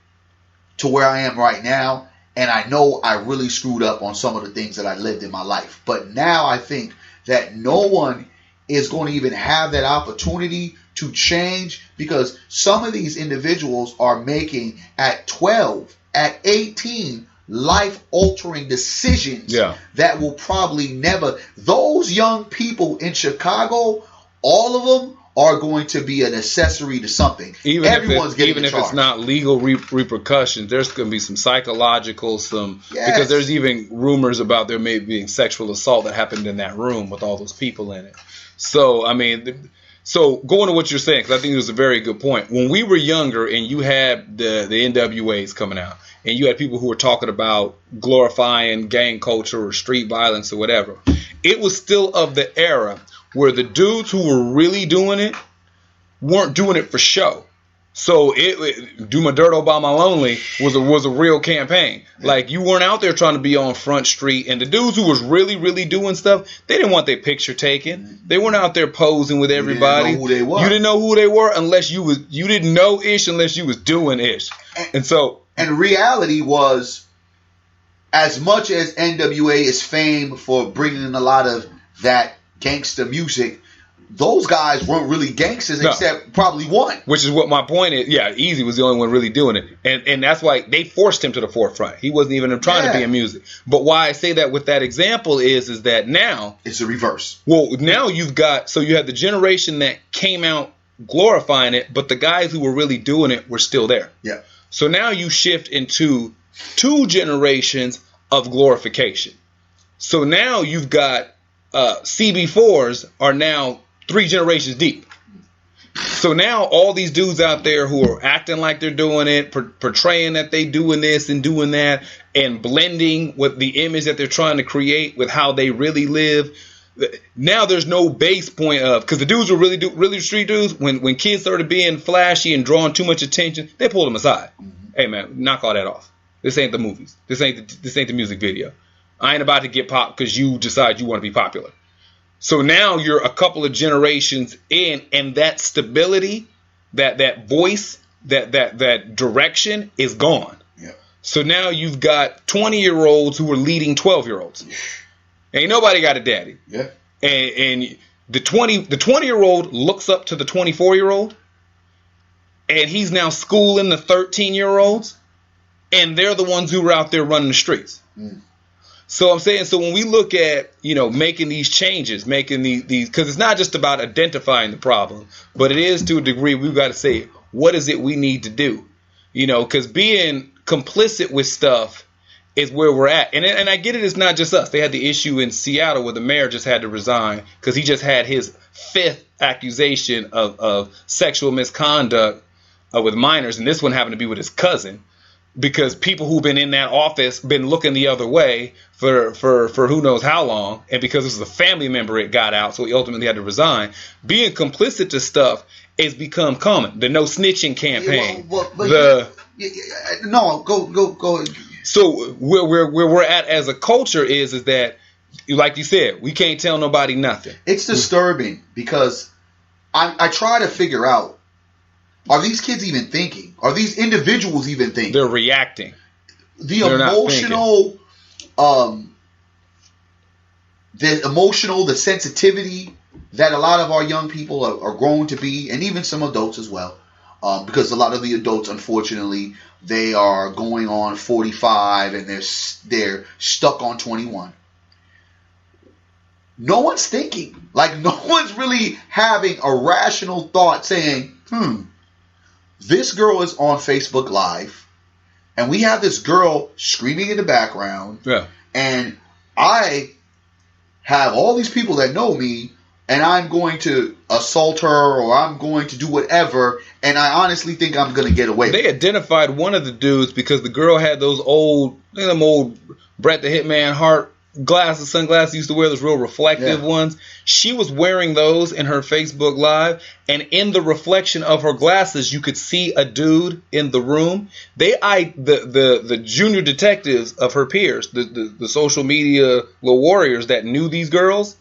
to where I am right now, and I know I really screwed up on some of the things that I lived in my life. But now I think that no one is going to even have that opportunity to change, because some of these individuals are making at 12, at 18, life-altering decisions that will probably never. Those young people in Chicago, all of them are going to be an accessory to something. Everyone's getting even if it's not legal repercussions, there's going to be some psychological, because there's even rumors about there may be sexual assault that happened in that room with all those people in it. So, I mean, going to what you're saying, because I think it was a very good point. When we were younger and you had the NWAs coming out, and you had people who were talking about glorifying gang culture or street violence or whatever, it was still of the era where the dudes who were really doing it weren't doing it for show. So Do My Dirt All By My Lonely was a real campaign. Like, you weren't out there trying to be on Front Street. And the dudes who was really, really doing stuff, they didn't want their picture taken. They weren't out there posing with everybody. You didn't know who they were. You didn't know who they were unless you didn't know ish unless you was doing ish. And reality was, as much as NWA is famed for bringing in a lot of that gangster music, those guys weren't really gangsters except probably one. Which is what my point is. Yeah, Easy was the only one really doing it. And that's why they forced him to the forefront. He wasn't even trying to be in music. But why I say that with that example is that now it's a reverse. Well, now you have the generation that came out glorifying it, but the guys who were really doing it were still there. Yeah. So now you shift into 2 generations of glorification. So now you've got CB4s are now 3 generations deep. So now all these dudes out there who are acting like they're doing it, portraying that they doing this and doing that, and blending with the image that they're trying to create with how they really live. Now there's no base point of, because the dudes were really street dudes. When kids started being flashy and drawing too much attention, they pulled them aside. Hey man, knock all that off. This ain't the movies. This ain't the music video. I ain't about to get popped because you decide you want to be popular. So now you're a couple of generations in, and that stability, that voice, that direction is gone. Yeah. So now you've got 20-year-olds who are leading 12-year-olds. Ain't nobody got a daddy. Yeah. And the 20-year-old looks up to the 24-year-old, and he's now schooling the 13-year-olds, and they're the ones who are out there running the streets. So I'm saying, when we look at, making these changes, making these, because it's not just about identifying the problem, but it is to a degree we've got to say, what is it we need to do? Because being complicit with stuff is where we're at. And I get it, it's not just us. They had the issue in Seattle where the mayor just had to resign because he just had his 5th accusation of sexual misconduct with minors. And this one happened to be with his cousin. Because people who've been in that office been looking the other way for who knows how long, and because this was a family member, it got out, so he ultimately had to resign. Being complicit to stuff has become common. The no snitching campaign. Go. So where we're at as a culture is that, like you said, we can't tell nobody nothing. It's disturbing because I try to figure out. Are these kids even thinking? Are these individuals even thinking? They're reacting. The emotional, the sensitivity that a lot of our young people are growing to be, and even some adults as well. Because a lot of the adults, unfortunately, they are going on 45 and they're stuck on 21. No one's thinking. Like, no one's really having a rational thought saying, this girl is on Facebook Live, and we have this girl screaming in the background, and I have all these people that know me, and I'm going to assault her, or I'm going to do whatever, and I honestly think I'm going to get away. They identified one of the dudes because the girl had those old Bret the Hitman Hart sunglasses, used to wear those real reflective ones. She was wearing those in her Facebook Live, and in the reflection of her glasses, you could see a dude in the room. The junior detectives of her peers, the social media little warriors that knew these girls,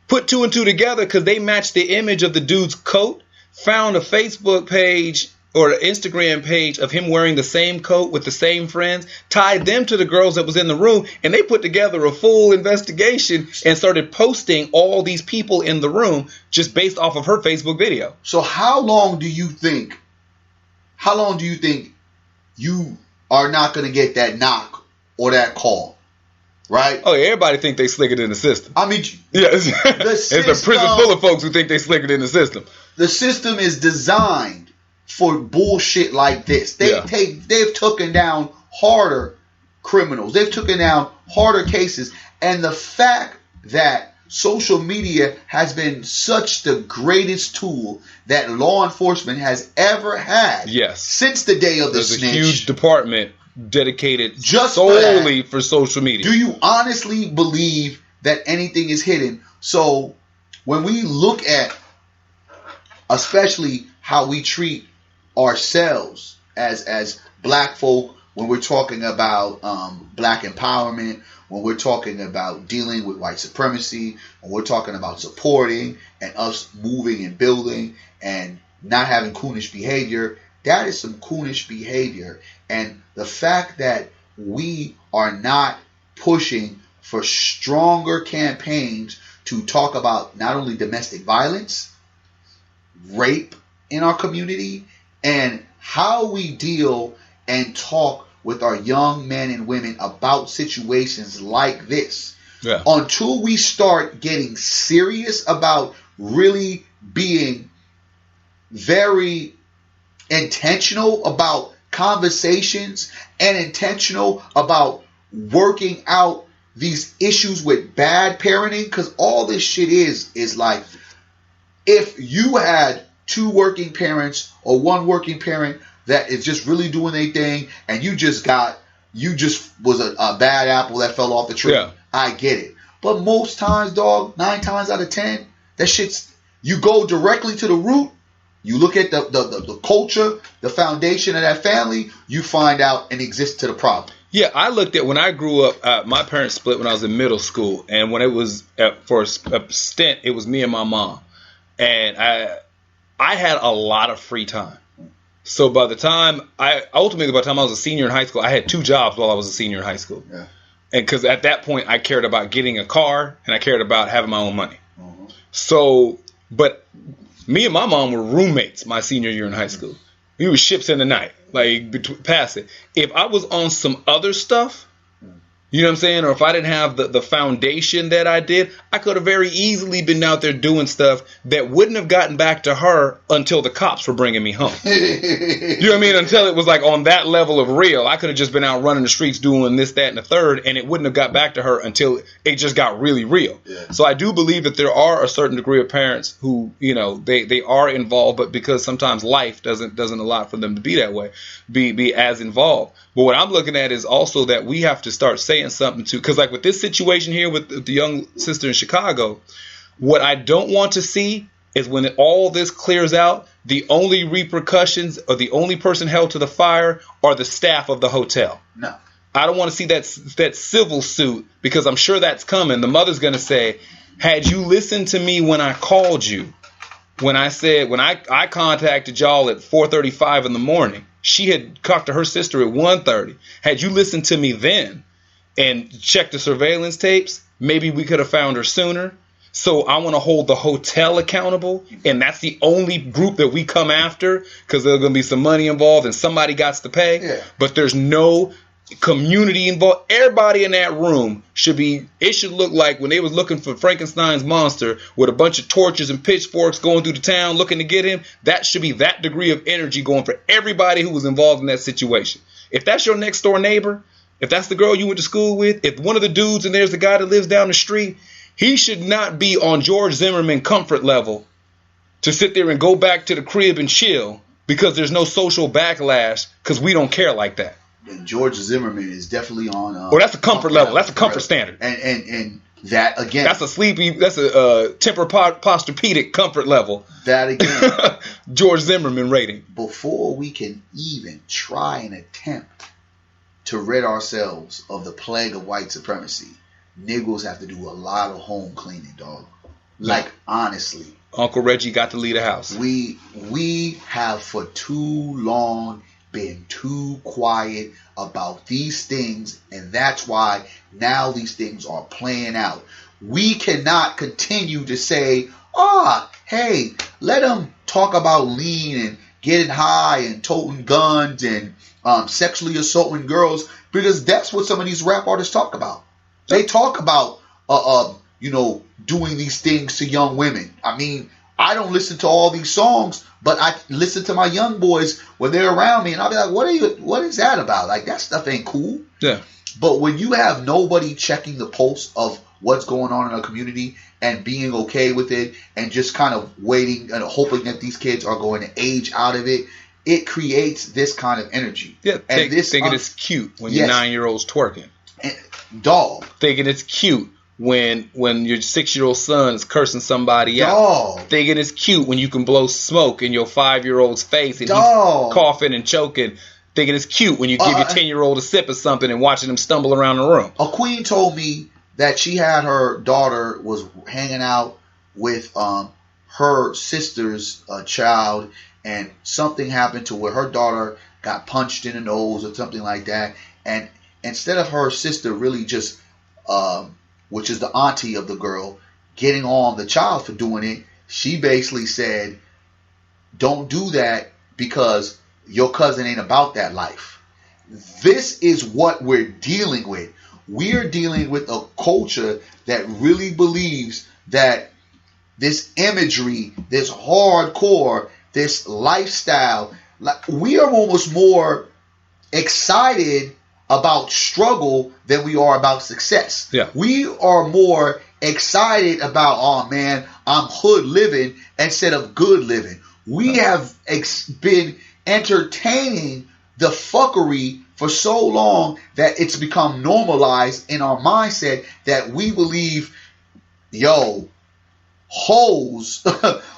put 2 and 2 together because they matched the image of the dude's coat, found a Facebook page or an Instagram page of him wearing the same coat with the same friends, tied them to the girls that was in the room, and they put together a full investigation and started posting all these people in the room just based off of her Facebook video. So how long do you think you are not going to get that knock or that call? Right? Oh, yeah, everybody think they slicker than the system. I mean, yes. It's a prison full of folks who think they slicker than the system. The system is designed for bullshit like this. They've taken down harder criminals. They've taken down harder cases. And the fact that social media has been such the greatest tool that law enforcement has ever had since the day of the snitch. There's a huge department dedicated just solely for social media. Do you honestly believe that anything is hidden? So when we look at especially how we treat ourselves as black folk, when we're talking about black empowerment, when we're talking about dealing with white supremacy, when we're talking about supporting and us moving and building and not having coonish behavior, that is some coonish behavior. And the fact that we are not pushing for stronger campaigns to talk about not only domestic violence, rape in our community, and how we deal and talk with our young men and women about situations like this. Until we start getting serious about really being very intentional about conversations and intentional about working out these issues with bad parenting, because all this shit is like, if you had two working parents or one working parent that is just really doing their thing, and you just was a bad apple that fell off the tree, I get it. But most times, dog, 9 times out of 10, that shit's, you go directly to the root. You look at the culture, the foundation of that family, you find out and exist to the problem. Yeah, I looked at when I grew up, my parents split when I was in middle school. And when it was, for a stint, it was me and my mom. And I had a lot of free time. So by the time I was a senior in high school, I had 2 jobs while I was a senior in high school. Yeah. And because at that point, I cared about getting a car and I cared about having my own money. Uh-huh. So, but me and my mom were roommates my senior year in high school. We were ships in the night, like past it. If I was on some other stuff, you know what I'm saying? Or if I didn't have the foundation that I did, I could have very easily been out there doing stuff that wouldn't have gotten back to her until the cops were bringing me home. You know what I mean? Until it was like on that level of real. I could have just been out running the streets doing this, that, and the third, and it wouldn't have got back to her until it just got really real. Yeah. So I do believe that there are a certain degree of parents who, you know, they are involved, but because sometimes life doesn't allow for them to be that way, be as involved. But what I'm looking at is also that we have to start saying something to, because like with this situation here with the young sister in Chicago, what I don't want to see is when all this clears out, the only repercussions or the only person held to the fire are the staff of the hotel. No. I don't want to see that civil suit, because I'm sure that's coming. The mother's going to say, had you listened to me when I called you, when I contacted y'all at 4:35 in the morning, she had talked to her sister at 1:30. Had you listened to me then and checked the surveillance tapes, maybe we could have found her sooner. So I want to hold the hotel accountable, and that's the only group that we come after, because there's going to be some money involved and somebody got to pay. Yeah. But there's no community involved. Everybody in that room should look like when they was looking for Frankenstein's monster with a bunch of torches and pitchforks going through the town looking to get him. That should be that degree of energy going for everybody who was involved in that situation. If that's your next door neighbor, if that's the girl you went to school with, if one of the dudes and there's the guy that lives down the street, he should not be on George Zimmerman comfort level to sit there and go back to the crib and chill because there's no social backlash because we don't care like that. And George Zimmerman is definitely on. Well, that's a comfort level. That's a comfort standard. And that again. That's a Tempur-Posturepedic comfort level. That again. George Zimmerman rating. Before we can even try and attempt to rid ourselves of the plague of white supremacy, niggas have to do a lot of home cleaning, dog. Like, honestly. Uncle Reggie got to leave the house. We have for too long been too quiet about these things, and that's why now these things are playing out. We cannot continue to say, hey, let them talk about lean and getting high and toting guns and sexually assaulting girls, because that's what some of these rap artists talk about. They talk about doing these things to young women. I mean, I don't listen to all these songs, but I listen to my young boys when they're around me, and I'll be like, what is that about? Like, that stuff ain't cool. Yeah. But when you have nobody checking the pulse of what's going on in a community and being okay with it and just kind of waiting and hoping that these kids are going to age out of it, it creates this kind of energy. Yeah, thinking it's cute when your 9-year-old's twerking. Dog. Thinking it's cute when your 6-year-old son's cursing somebody out. Thinking it's cute when you can blow smoke in your 5-year-old's face and he's coughing and choking. Thinking it's cute when you give your 10-year-old a sip of something and watching him stumble around the room. A queen told me that she had her daughter was hanging out with her sister's child, and something happened to where her daughter got punched in the nose or something like that. And instead of her sister really just, which is the auntie of the girl, getting on the child for doing it, she basically said, don't do that because your cousin ain't about that life. This is what we're dealing with. We're dealing with a culture that really believes that this imagery, this hardcore, this lifestyle, like, we are almost more excited about struggle than we are about success. Yeah. We are more excited about, oh man, I'm hood living instead of good living. We have been entertaining the fuckery for so long that it's become normalized in our mindset that we believe, hoes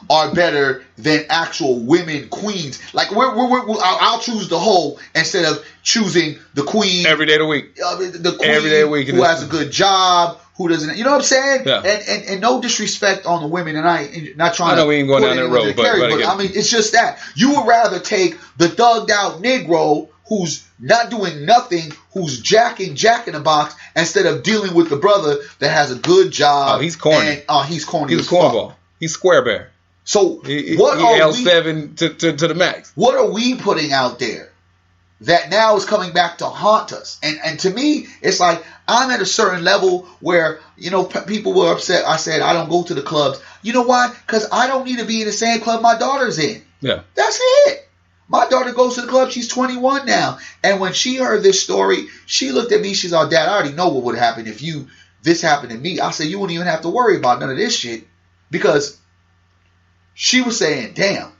are better than actual women queens. Like, I'll choose the hoe instead of choosing the queen every day of the week. The queen every day of the week who has a good job, who doesn't, you know what I'm saying? Yeah. And no disrespect on the women, and I not trying I know to we ain't going down that road, but I mean, it's just that you would rather take the thugged out Negro who's not doing nothing, who's jacking in a box, instead of dealing with the brother that has a good job. Oh, he's corny. He's corny. He's a cornball. He's square bear. So he what are L7 to the max. What are we putting out there that now is coming back to haunt us? And to me, it's like, I'm at a certain level where, people were upset. I said, I don't go to the clubs. You know why? Because I don't need to be in the same club my daughter's in. Yeah. That's it. My daughter goes to the club. She's 21 now. And when she heard this story, she looked at me. She's like, Dad, I already know what would happen if this happened to me. I said, you wouldn't even have to worry about none of this shit. Because she was saying, damn,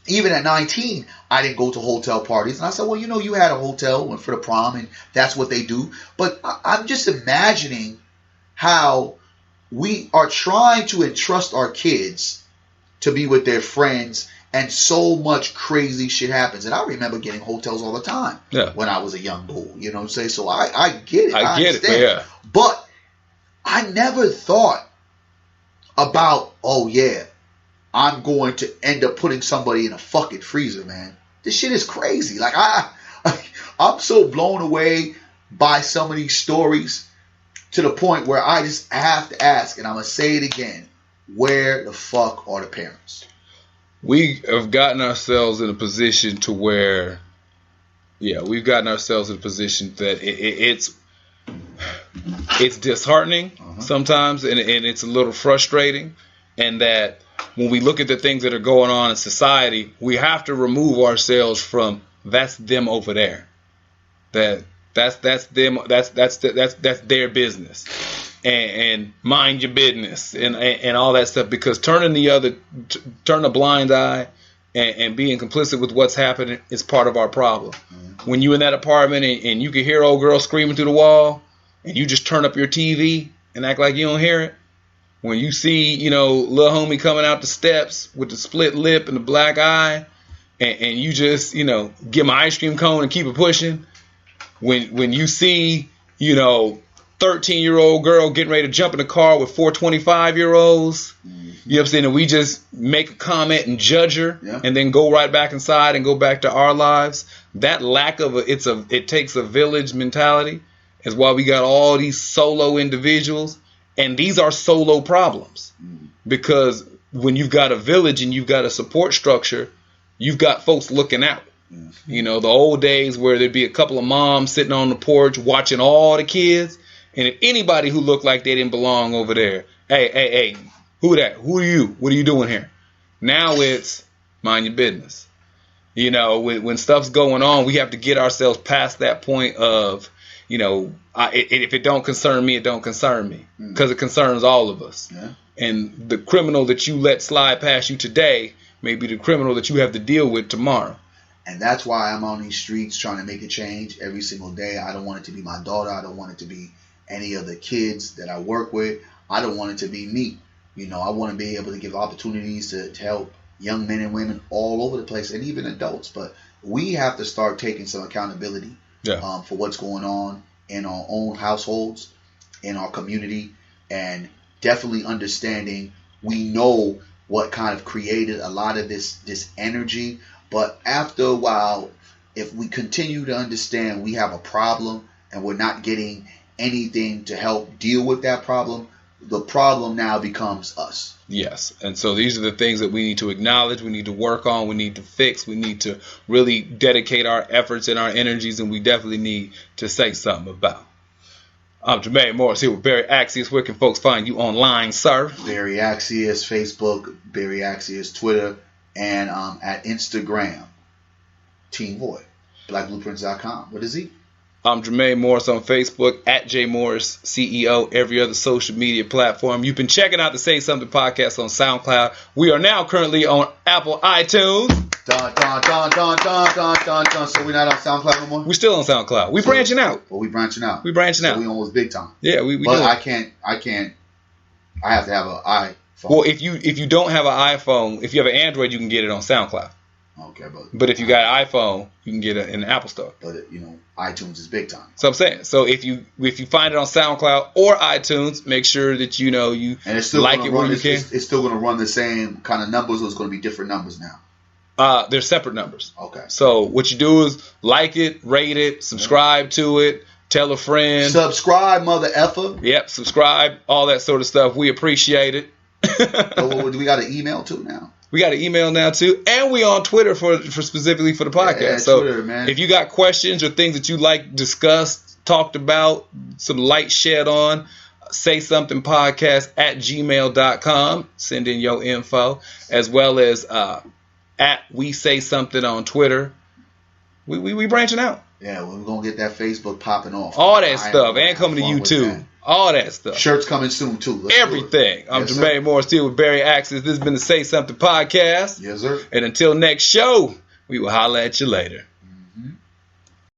even at 19, I didn't go to hotel parties. And I said, well, you had a hotel, went for the prom, and that's what they do. But I'm just imagining how we are trying to entrust our kids to be with their friends, and so much crazy shit happens. And I remember getting hotels all the time when I was a young bull. You know what I'm saying? So I get it. I get understand. It, yeah. But I never thought about, I'm going to end up putting somebody in a fucking freezer, man. This shit is crazy. Like, I'm so blown away by some of these stories to the point where I just have to ask, and I'm going to say it again, where the fuck are the parents? We have gotten ourselves in a position to where, we've gotten ourselves in a position that it's disheartening sometimes, and it's a little frustrating, and that when we look at the things that are going on in society, we have to remove ourselves from that's them over there. That's them. That's their business, and mind your business and all that stuff. Because turn a blind eye and being complicit with what's happening is part of our problem. Mm-hmm. When you in that apartment and you can hear old girl screaming through the wall, and you just turn up your TV and act like you don't hear it. When you see, little homie coming out the steps with the split lip and the black eye, and you just, give him an ice cream cone and keep it pushing. When you see, 13-year-old girl getting ready to jump in the car with 4 25-year-olds. You know what I'm saying? And we just make a comment and judge her and then go right back inside and go back to our lives. That lack of it takes a village mentality is why we got all these solo individuals. And these are solo problems because when you've got a village and you've got a support structure, you've got folks looking out. You know, the old days where there'd be a couple of moms sitting on the porch watching all the kids. And if anybody who looked like they didn't belong over there, hey, who that? Who are you? What are you doing here? Now it's mind your business. You know, when stuff's going on, we have to get ourselves past that point of, you know, if it don't concern me, it don't concern me because it concerns all of us. Yeah. And the criminal that you let slide past you today may be the criminal that you have to deal with tomorrow. And that's why I'm on these streets trying to make a change every single day. I don't want it to be my daughter. I don't want it to be any of the kids that I work with. I don't want it to be me. You know, I want to be able to give opportunities to help young men and women all over the place and even adults. But we have to start taking some accountability for what's going on in our own households, in our community, and definitely understanding we know what kind of created a lot of this energy. But after a while, if we continue to understand we have a problem and we're not getting anything to help deal with that problem, the problem now becomes us. Yes. And so these are the things that we need to acknowledge, we need to work on, we need to fix, we need to really dedicate our efforts and our energies, and we definitely need to say something about. I'm Jermaine Morris here with Barry Accius. Where can folks find you online, sir? Barry Accius, Facebook, Barry Accius, Twitter, and at Instagram, Team Void, BlackBlueprints.com. What is he? I'm Jermaine Morris on Facebook, at JMorris CEO, every other social media platform. You've been checking out the Say Something podcast on SoundCloud. We are now currently on Apple iTunes. Dun, dun, dun, dun, dun, dun, dun, dun. So we're not on SoundCloud no more? We're still on SoundCloud. We're branching out. Well, we branching out. We branching out. So we almost big time. Yeah, we but doing. I have to have an iPhone. Well, if you don't have an iPhone, if you have an Android, you can get it on SoundCloud. Okay, but if you got an iPhone, you can get it in the Apple Store. But iTunes is big time. So I'm saying, so if you find it on SoundCloud or iTunes, make sure that you and it's still like it where you can. It's still going to run the same kind of numbers, or it's going to be different numbers now. They're separate numbers. Okay. So what you do is like it, rate it, subscribe to it, tell a friend. Subscribe, mother effer. Yep, subscribe, all that sort of stuff. We appreciate it. So we got an email too now. We got an email now too, and we on Twitter for specifically for the podcast. Yeah, so Twitter, man. If you got questions or things that you like discussed, talked about, some light shed on, say something podcast at gmail.com. Send in your info, as well as at we say something on Twitter. We branching out. Yeah, we're gonna get that Facebook popping off. All that stuff, and coming to YouTube. All that stuff. Shirts coming soon, too. Let's everything. I'm Jermaine Morris here with Barry Accius. This has been the Say Something podcast. Yes, sir. And until next show, we will holler at you later.